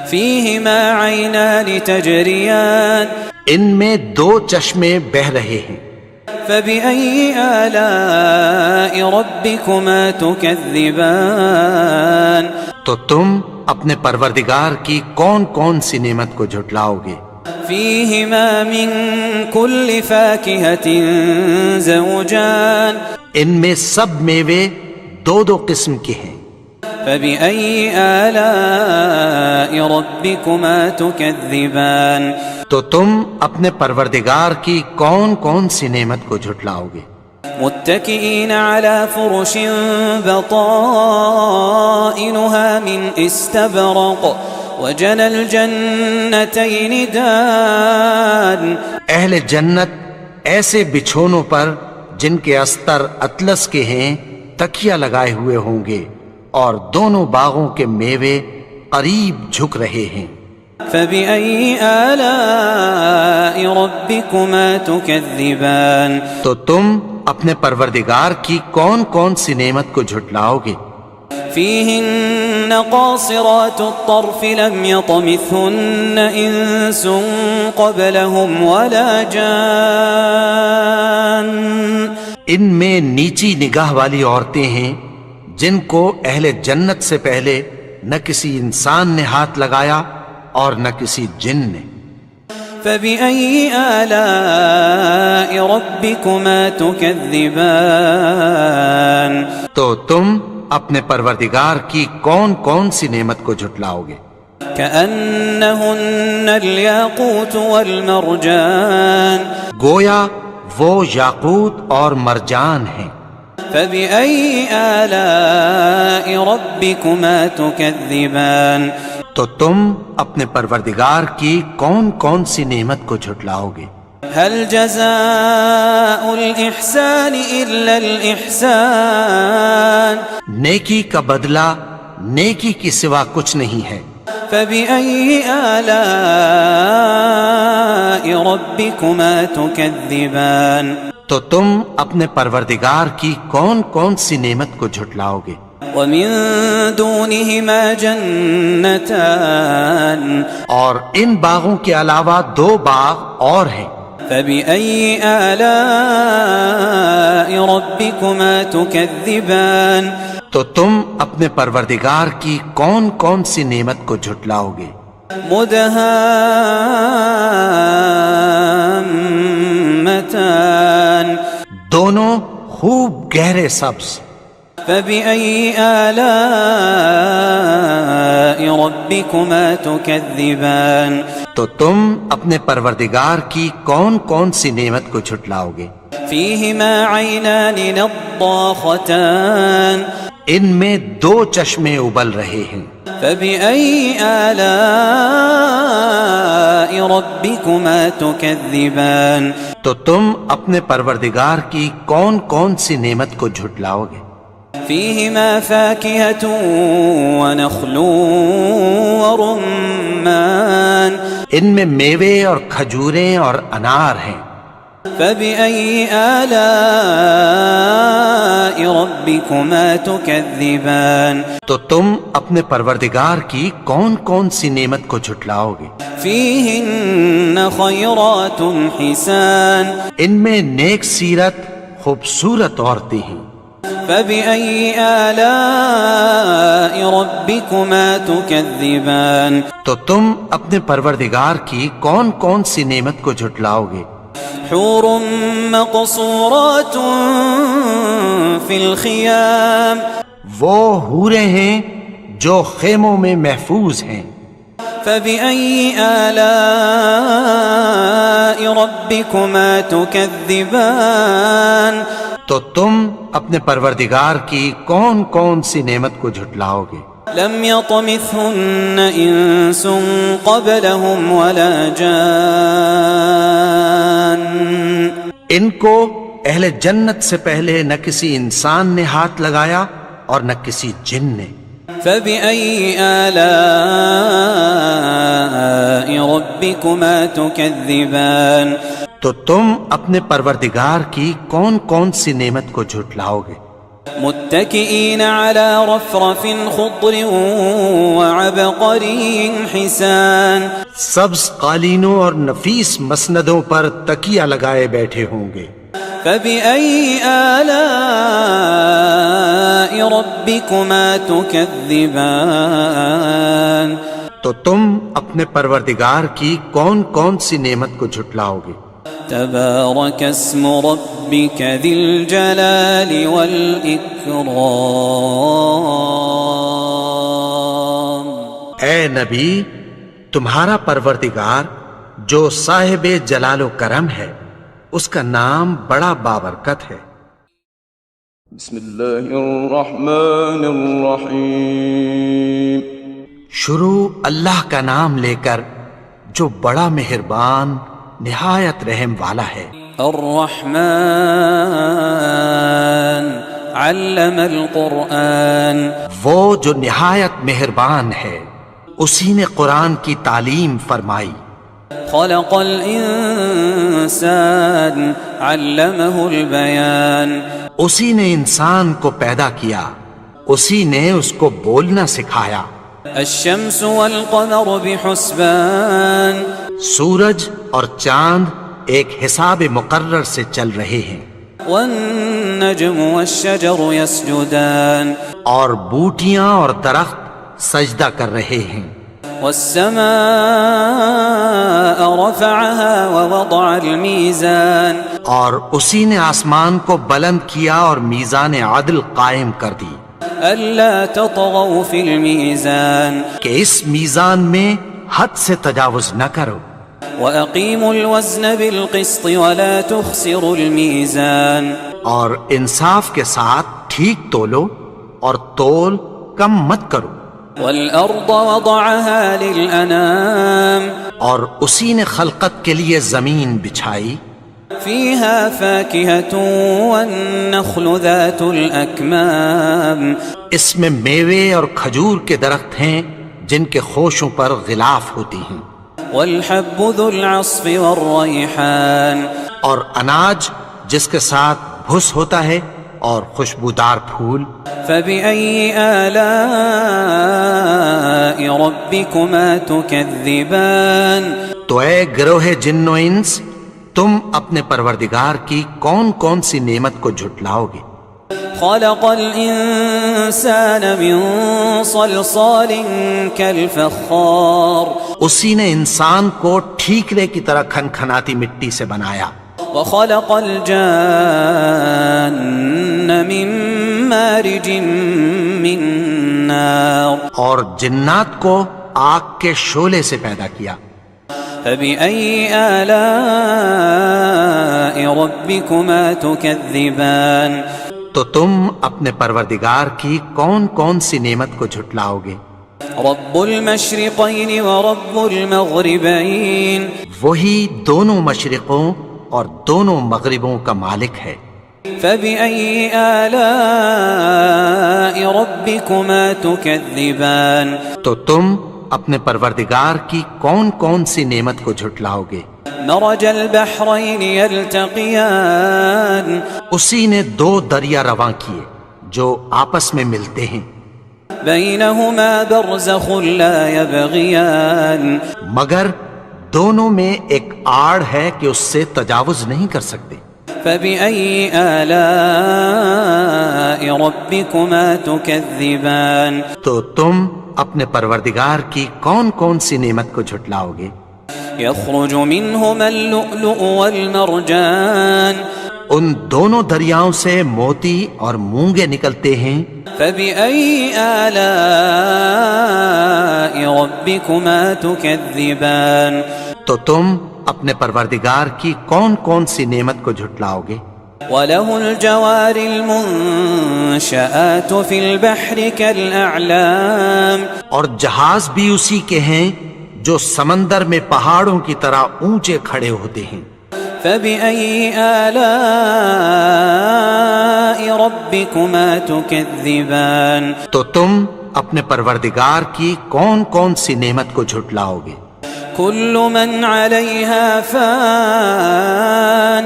فيهما عينان تجريان ان میں دو چشمے بہ رہے ہیں. فبأي آلاء ربكما تكذبان تو تم اپنے پروردگار کی کون کون سی نعمت کو جھٹلاؤ گے؟ فيهما من كل فاكهة زوجان ان میں سب میوے دو دو قسم کے ہیں. فبأي آلاء ربكما تكذبان تو تم اپنے پروردگار کی کون کون سی نعمت کو جھٹلاؤ گے؟ متكئين على فرش بطائنها من استبرق وجنى الجنتين دان اہل جنت ایسے بچھونوں پر جن کے استر اطلس کے ہیں تکیہ لگائے ہوئے ہوں گے اور دونوں باغوں کے میوے قریب جھک رہے ہیں. فبأي آلاء ربكما تكذبان تو تم اپنے پروردگار کی کون کون سی نعمت کو جھٹلاؤ گے؟ فيهن قاصرات الطرف لم يطمثهن إنس قبلهم ولا جان ان میں نیچی نگاہ والی عورتیں ہیں جن کو اہل جنت سے پہلے نہ کسی انسان نے ہاتھ لگایا اور نہ کسی جن نے. فبأي آلاء ربكما تكذبان تو تم اپنے پروردگار کی کون کون سی نعمت کو جھٹلاؤ گے؟ كأنهن الياقوت والمرجان گویا وہ یاقوت اور مرجان ہیں. فبأي آلاء ربكما تكذبان تو تم اپنے پروردگار کی کون کون سی نعمت کو جھٹلاؤ گے؟ هل جزاء الإحسان إلا الإحسان نیکی کا بدلہ نیکی کی سوا کچھ نہیں ہے. فبأي آلاء ربكما تكذبان تو تم اپنے پروردگار کی کون کون سی نعمت کو جھٹلاؤ گے؟ ومن دونهما جنتان اور ان باغوں کے علاوہ دو باغ اور ہیں. فبأي آلاء ربكما تكذبان تو تم اپنے پروردگار کی کون کون سی نعمت کو جھٹلاؤ گے؟ مدهامتان دونوں خوب گہرے سبز. فبأي آلاء ربكما تكذبان تو تم اپنے پروردگار کی کون کون سی نعمت کو جھٹلاؤ گے؟ فيهما عينان نضاختان ان میں دو چشمے ابل رہے ہیں. فبأي آلاء ربكما تكذبان تو تم اپنے پروردگار کی کون کون سی نعمت کو جھٹلاؤ گے؟ فيهما فاكهة ونخل ورمان ان میں میوے اور کھجوریں اور انار ہیں. فبأي آلاء ربكما تكذبان تو تم اپنے پروردگار کی کون کون سی نعمت کو جھٹلاؤ گے؟ فيهن خيرات حسان ان میں نیک سیرت خوبصورت عورتیں ہیں. فبأي آلاء ربكما تكذبان تو تم اپنے پروردگار کی کون کون سی نعمت کو جھٹلاؤ گے؟ حور مقصورات في الخيام وہ حوریں ہیں جو خیموں میں محفوظ ہیں. فبأي آلاء ربكما تكذبان تو تم اپنے پروردگار کی کون کون سی نعمت کو جھٹلاؤ گے؟ لم يطمثهن إنس قبلهم ولا جان ان کو اہل جنت سے پہلے نہ کسی انسان نے ہاتھ لگایا اور نہ کسی جن نے. فبأي آلاء ربكما تكذبان تو تم اپنے پروردگار کی کون کون سی نعمت کو جھٹلاؤ گے؟ متكئين على رفرف خضر وعبقري حسان سبز قالینوں اور نفیس مسندوں پر تکیہ لگائے بیٹھے ہوں گے. فبأي آلاء ربكما تكذبان تو تم اپنے پروردگار کی کون کون سی نعمت کو جھٹلاؤ گے؟ تبارك اسم ربك ذي الجلال والإكرام. اے نبی، تمہارا پروردگار جو صاحب جلال و کرم ہے، اس کا نام بڑا بابرکت ہے. بسم اللہ الرحمن الرحیم. شروع اللہ کا نام لے کر جو بڑا مہربان نہایت رحم والا ہے. الرحمن علم القرآن. وہ جو نہایت مہربان ہے، اسی نے قرآن کی تعلیم فرمائی. خلق الانسان علمه البیان. اسی نے انسان کو پیدا کیا، اسی نے اس کو بولنا سکھایا. الشمس والقمر بحسبان. سورج اور چاند ایک حساب مقرر سے چل رہے ہیں. والنجم والشجر يسجدان. اور بوٹیاں اور درخت سجدہ کر رہے ہیں. والسماء رفعها ووضع الميزان. اور اسی نے آسمان کو بلند کیا اور میزان عدل قائم کر دی ألا تطغوا في الميزان. کہ اس میزان میں حد سے تجاوز نہ کرو. وأقيموا الوزن بالقسط ولا تخسروا الميزان. اور انصاف کے ساتھ ٹھیک تولو اور تول کم مت کرو. والأرض وضعها للأنام. اور اسی نے خلقت کے لیے زمین بچھائی. فيها فاكهة والنخل ذات الأكمام. اس میں میوے اور کھجور کے درخت ہیں جن کے خوشوں پر غلاف ہوتی ہیں. والحب ذو العصف والريحان. اور اناج جس کے ساتھ بھس ہوتا ہے اور خوشبودار پھول. فبأي آلاء ربكما تكذبان. تو اے گروہ جن و انس، تم اپنے پروردگار کی کون کون سی نعمت کو جھٹلاؤ گے؟ خلق الإنسان من صلصال كالفخار. اسی نے انسان کو ٹھیکرے کی طرح کھنکھناتی مٹی سے بنایا. وخلق الجان من مارج من نار. اور جنات کو آگ کے شعلے سے پیدا کیا. فبأي آلاء ربكما تكذبان. تو تم اپنے پروردگار کی کون کون سی نعمت کو جھٹلاؤ گے؟ رب المشرقين ورب المغربين. وہی دونوں مشرقوں اور دونوں مغربوں کا مالک ہے. فبأي آلاء ربكما تكذبان. تو تم اپنے پروردگار کی کون کون سی نعمت کو جھٹلاؤ گے؟ مرج البحرين يلتقيان. اسی نے دو دریا رواں کیے جو آپس میں ملتے ہیں. بينهما برزخ لا يبغيان. مگر دونوں میں ایک آڑ ہے کہ اس سے تجاوز نہیں کر سکتے. فبأي آلاء ربكما تكذبان. تو تم اپنے پروردگار کی کون کون سی نعمت کو جھٹلاؤ گے؟ يخرج منهما اللؤلؤ والمرجان. ان دونوں دریاؤں سے موتی اور مونگے نکلتے ہیں. فبأي آلاء ربكما تكذبان. تو تم اپنے پروردگار کی کون کون سی نعمت کو جھٹلاؤ گے؟ وله الجوار المنشآت في البحر كالأعلام. اور جہاز بھی اسی کے ہیں جو سمندر میں پہاڑوں کی طرح اونچے کھڑے ہوتے ہیں. فبأي آلاء ربكما تكذبان. تو تم اپنے پروردگار کی کون کون سی نعمت کو جھٹلاؤ گے؟ كل من عليها فان.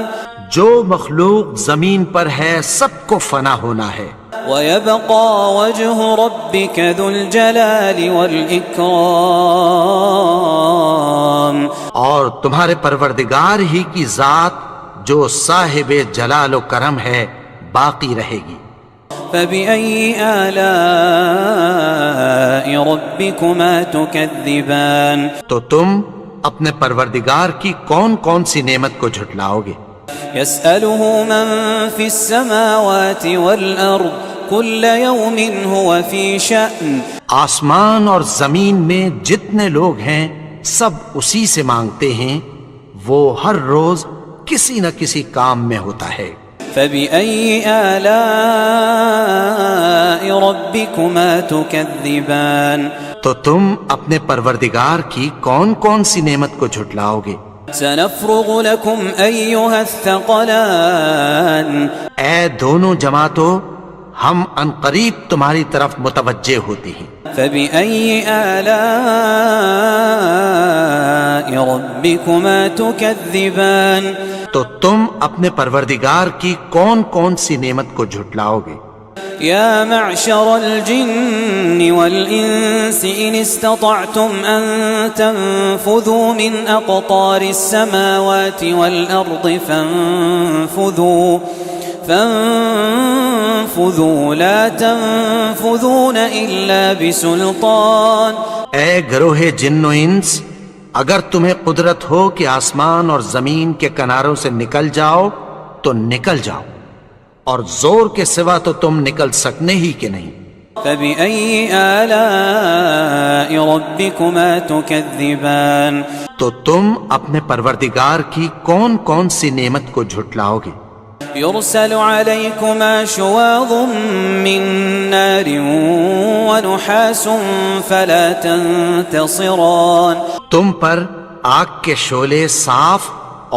جو مخلوق زمین پر ہے سب کو فنا ہونا ہے. وَيَبْقَى وَجْهُ رَبِّكَ ذُو الْجَلَالِ وَالْإِكْرَامِ اور تمہارے پروردگار ہی کی ذات جو صاحب جلال و کرم ہے باقی رہے گی۔ فَبِأَيِّ آلَاءِ رَبِّكُمَا تُكَذِّبَانِ تو تم اپنے پروردگار کی کون کون سی نعمت کو جھٹلاؤ گے؟ يَسْأَلُهُ مَن فِي السَّمَاوَاتِ وَالْأَرْضِ كُلَّ يَوْمٍ هُوَ فِي شَأْنٍ آسمان اور زمین میں جتنے لوگ ہیں سب اسی سے مانگتے ہیں، وہ ہر روز کسی نہ کسی کام میں ہوتا ہے۔ فَبِأَيِّ آلَاءِ رَبِّكُمَا تُكَذِّبَانِ تو تم اپنے پروردگار کی کون کون سی نعمت کو جھٹلاؤ گے؟ سَنَفْرُغُ لَكُمْ أَيُّهَ الثَّقَلَانِ اے دونوں جماعتوں، ہم عنقریب تمہاری طرف متوجہ ہوتے ہیں۔ فَبِأَيِّ آلَاءِ رَبِّكُمَا تُكَذِّبَانِ تو تم اپنے پروردگار کی کون کون سی نعمت کو جھٹلاؤ گے؟ يَا مَعْشَرَ الْجِنِّ وَالْإِنسِ إِنِ اسْتَطَعْتُمْ أَن تَنفُذُوا مِنْ أَقْطَارِ السَّمَاوَاتِ وَالْأَرْضِ فَانفُذُوا لَا تَنفُذُونَ إِلَّا بِسُلْطَانٍ اے گروہ جن و انس، اگر تمہیں قدرت ہو کہ آسمان اور زمین کے کناروں سے نکل جاؤ تو نکل جاؤ، اور زور کے سوا تو تم نکل سکنے ہی کہ نہیں۔ فَبِأَيِّ آلَاءِ رَبِّكُمَا تُكَذِّبَانِ تو تم اپنے پروردگار کی کون کون سی نعمت کو جھٹلاؤ گے؟ يُرْسَلُ عَلَيْكُمَا شُوَاظٌ مِّن نَّارٍ وَنُحَاسٌ فَلَا تَنتَصِرَانِ تم پر آگ کے شعلے صاف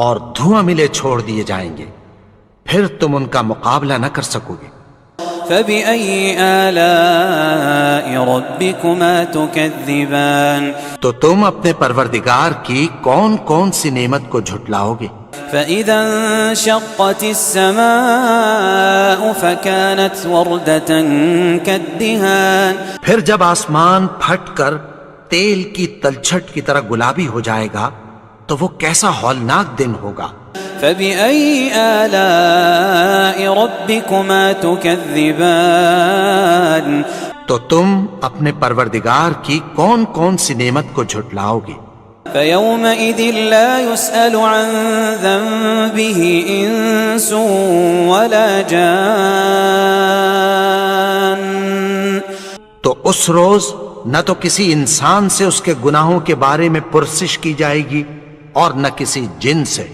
اور دھواں ملے چھوڑ دیے جائیں گے، پھر تم ان کا مقابلہ نہ کر سکو گے۔ فَبِأَيِّ آلَاءِ رَبِّكُمَا تُكَذِّبَانِ تو تم اپنے پروردگار کی کون کون سی نعمت کو جھٹلاؤ گے؟ فَإِذَا انشَقَّتِ السَّمَاءُ فَكَانَتْ وَرْدَةً كَالدِّهَانِ پھر جب آسمان پھٹ کر تیل کی تلچھٹ کی طرح گلابی ہو جائے گا تو وہ کیسا ہولناک دن ہوگا۔ فَبِأَيِّ آلَاءِ رَبِّكُمَا تُكَذِّبَانِ تو تم اپنے پروردگار کی کون کون سی نعمت کو جھٹلاؤ گے؟ فَيَوْمَئِذٍ لَا يُسْأَلُ عَن ذَنبِهِ إِنسٌ وَلَا جَانٌّ تو اس روز نہ تو کسی انسان سے اس کے گناہوں کے بارے میں پرسش کی جائے گی اور نہ کسی جن سے۔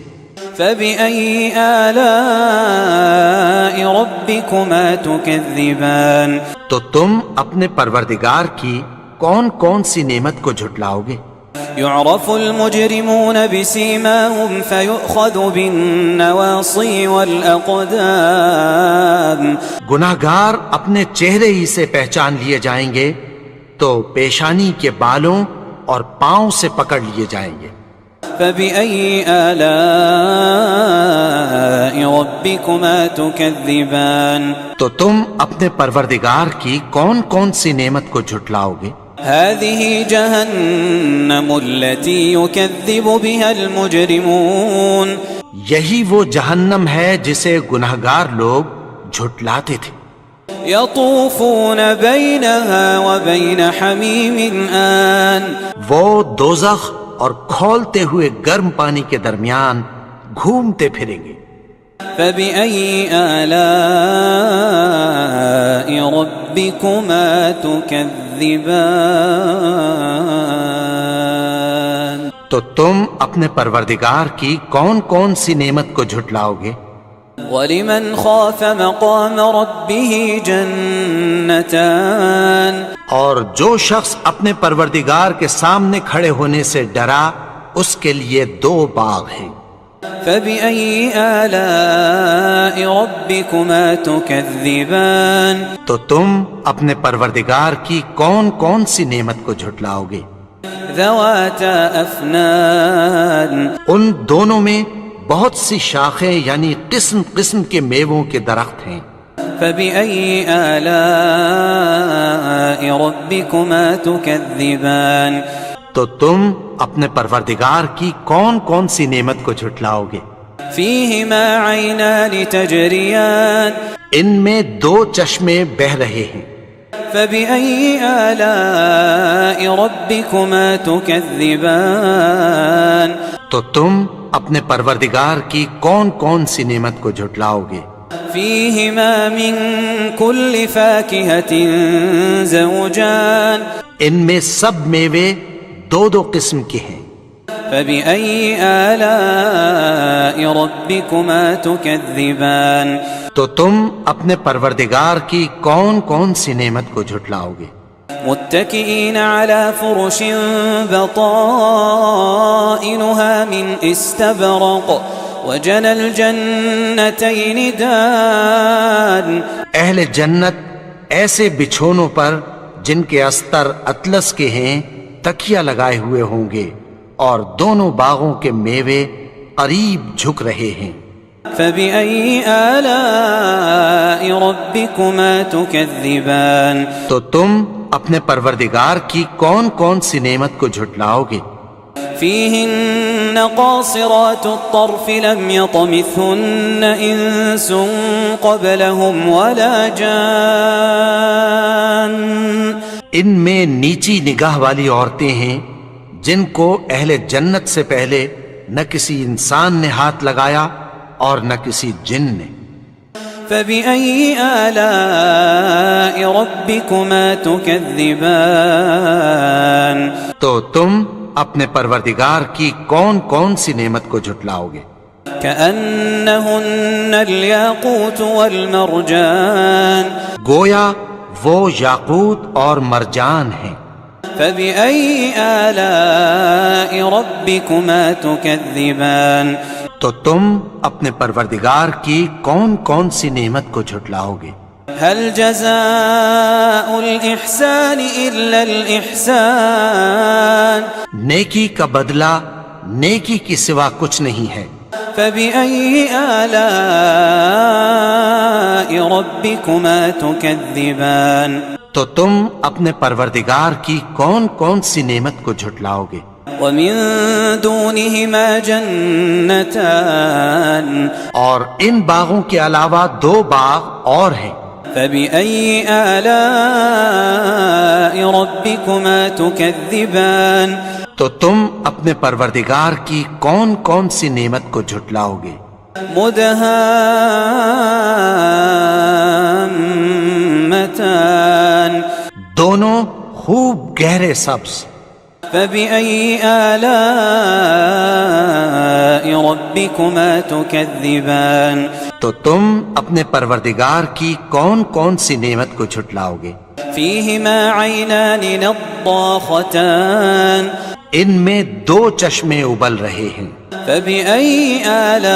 فَبِأَيِّ آلَاءِ رَبِّكُمَا تُكَذِّبَانِ تو تم اپنے پروردگار کی کون کون سی نعمت کو جھٹلاؤ گے؟ يُعْرَفُ الْمُجْرِمُونَ بِسِيمَاهُمْ فَيُؤْخَذُ بِالنَّوَاصِي وَالْأَقْدَامِ گناہگار اپنے چہرے ہی سے پہچان لیے جائیں گے تو پیشانی کے بالوں اور پاؤں سے پکڑ لیے جائیں گے۔ فَبِأَيِّ آلَاءِ رَبِّكُمَا تُكَذِّبَانِ تو تم اپنے پروردگار کی کون کون سی نعمت کو جھٹلاؤ گے؟ هَذِهِ جَهَنَّمُ الَّتِي يُكَذِّبُ بِهَا الْمُجْرِمُونَ یہی وہ جہنم ہے جسے گناہگار لوگ جھٹلاتے تھے۔ يَطُوفُونَ بَيْنَهَا وَبَيْنَ حَمِيمٍ آن وہ دوزخ اور کھولتے ہوئے گرم پانی کے درمیان گھومتے پھریں گے۔ فَبِأَيِّ آلَاءِ رَبِّكُمَا تُكَذِّبَانِ تو تم اپنے پروردگار کی کون کون سی نعمت کو جھٹلاؤ گے؟ وَلِمَنْ خَافَ مَقَامَ رَبِّهِ جَنَّتَانِ اور جو شخص اپنے پروردگار کے سامنے کھڑے ہونے سے ڈرا اس کے لیے 2 باغ ہیں۔ فَبِأَيِّ آلَاءِ رَبِّكُمَا تُكَذِّبَانِ تو تم اپنے پروردگار کی کون کون سی نعمت کو جھٹلاؤ گے؟ ذَوَاتَا أَفْنَانٍ ان دونوں میں بہت سی شاخیں یعنی قسم قسم کے میووں کے درخت ہیں۔ فبأي آلاء ربكما تكذبان تو تم اپنے پروردگار کی کون کون سی نعمت کو جھٹلاؤ گے؟ فيهما عينان تجريان ان میں دو چشمے بہہ رہے ہیں۔ فبأي آلاء ربكما تكذبان تو تم اپنے پروردگار کی کون کون سی نعمت کو جھٹلاؤ گے؟ فيهما من كل فاكهة زوجان ان میں سب میوے دو دو قسم کے ہیں۔ فبأي آلاء ربكما تكذبان تو تم اپنے پروردگار کی کون کون سی نعمت کو جھٹلاؤ گے؟ متكئين على فرش بطائنها من استبرق وجنى الجنتين دان اہل جنت ایسے بچھونوں پر جن کے استر اطلس کے ہیں تکیہ لگائے ہوئے ہوں گے، اور دونوں باغوں کے میوے قریب جھک رہے ہیں۔ فبأي آلاء ربكما تكذبان تو تم اپنے پروردگار کی کون کون سی نعمت کو جھٹلاؤ گے؟ فيهن قاصرات الطرف لم يطمثهن إنس قبلهم ولا جان ان میں نیچی نگاہ والی عورتیں ہیں جن کو اہل جنت سے پہلے نہ کسی انسان نے ہاتھ لگایا اور نہ کسی جن نے۔ فبأي آلاء ربكما تكذبان تو تم اپنے پروردگار کی کون کون سی نعمت کو جھٹلاؤ گے؟ كأنهن الياقوت والمرجان گویا وہ یاقوت اور مرجان ہیں۔ فبأي آلاء ربكما تكذبان تو تم اپنے پروردگار کی کون کون سی نعمت کو جھٹلاؤ گے؟ هل جزاء الإحسان إلا الإحسان نیکی کا بدلہ نیکی کی سوا کچھ نہیں ہے۔ فبأي آلاء ربكما تكذبان تو تم اپنے پروردگار کی کون کون سی نعمت کو جھٹلاؤ گے؟ ومن دونهما جنتان اور ان باغوں کے علاوہ دو باغ اور ہیں۔ فبأي آلاء ربكما تكذبان تو تم اپنے پروردگار کی کون کون سی نعمت کو جھٹلاؤ گے؟ مدهامتان دونوں خوب گہرے سبز۔ فبأي آلاء ربكما تكذبان تو تم اپنے پروردگار کی کون کون سی نعمت کو جھٹلاؤ گے؟ فيهما عينان نضاختان ان میں دو چشمے ابل رہے ہیں۔ فبأي آلاء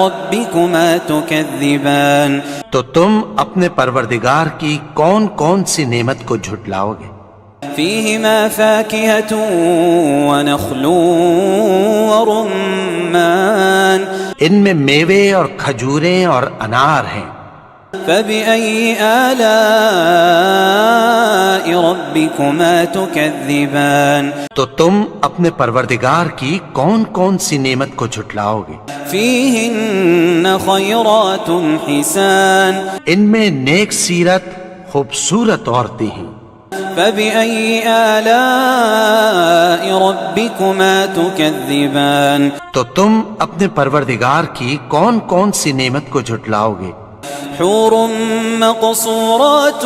ربكما تكذبان تو تم اپنے پروردگار کی کون کون سی نعمت کو جھٹلاؤ گے؟ فيهما فاكهة ونخل ورمان ان میں میوے اور کھجوریں اور انار ہیں۔ فبأي آلاء ربكما تكذبان تو تم اپنے پروردگار کی کون کون سی نعمت کو جھٹلاؤ گے؟ فيهن خيرات حسان ان میں نیک سیرت خوبصورت عورتیں ہیں۔ فبأي آلاء ربكما تكذبان تو تم اپنے پروردگار کی کون کون سی نعمت کو جھٹلاؤ گے؟ حور مقصورات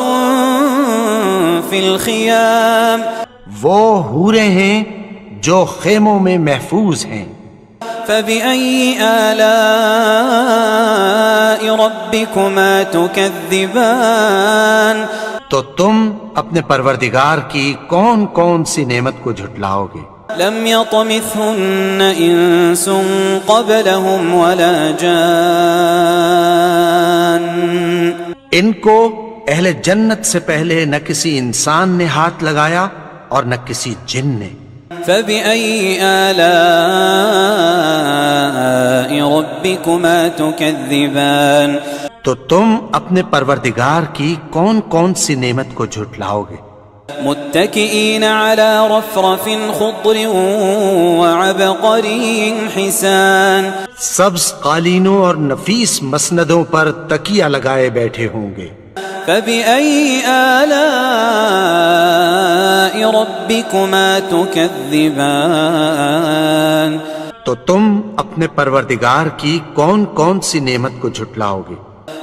في الخيام وہ حوریں ہیں جو خیموں میں محفوظ ہیں۔ فبأي آلاء ربكما تكذبان تو تم اپنے پروردگار کی کون کون سی نعمت کو جھٹلاؤ گے؟ لم يطمثهن إنس قبلهم ولا جان ان کو اہل جنت سے پہلے نہ کسی انسان نے ہاتھ لگایا اور نہ کسی جن نے۔ فبأي آلاء ربكما تكذبان تو تم اپنے پروردگار کی کون کون سی نعمت کو جھٹلاؤ گے؟ متكئين على رفرف خضر وعبقري حسان سبز قالینوں اور نفیس مسندوں پر تکیہ لگائے بیٹھے ہوں گے۔ فبأي آلاء ربكما تكذبان تو تم اپنے پروردگار کی کون کون سی نعمت کو جھٹلاؤ گے؟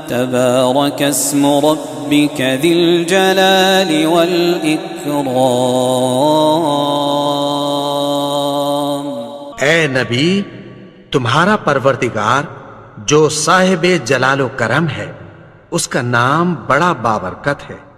تبارك اسم ربك ذي الجلال والإكرام اے نبی، تمہارا پروردگار جو صاحب جلال و کرم ہے، اس کا نام بڑا بابرکت ہے۔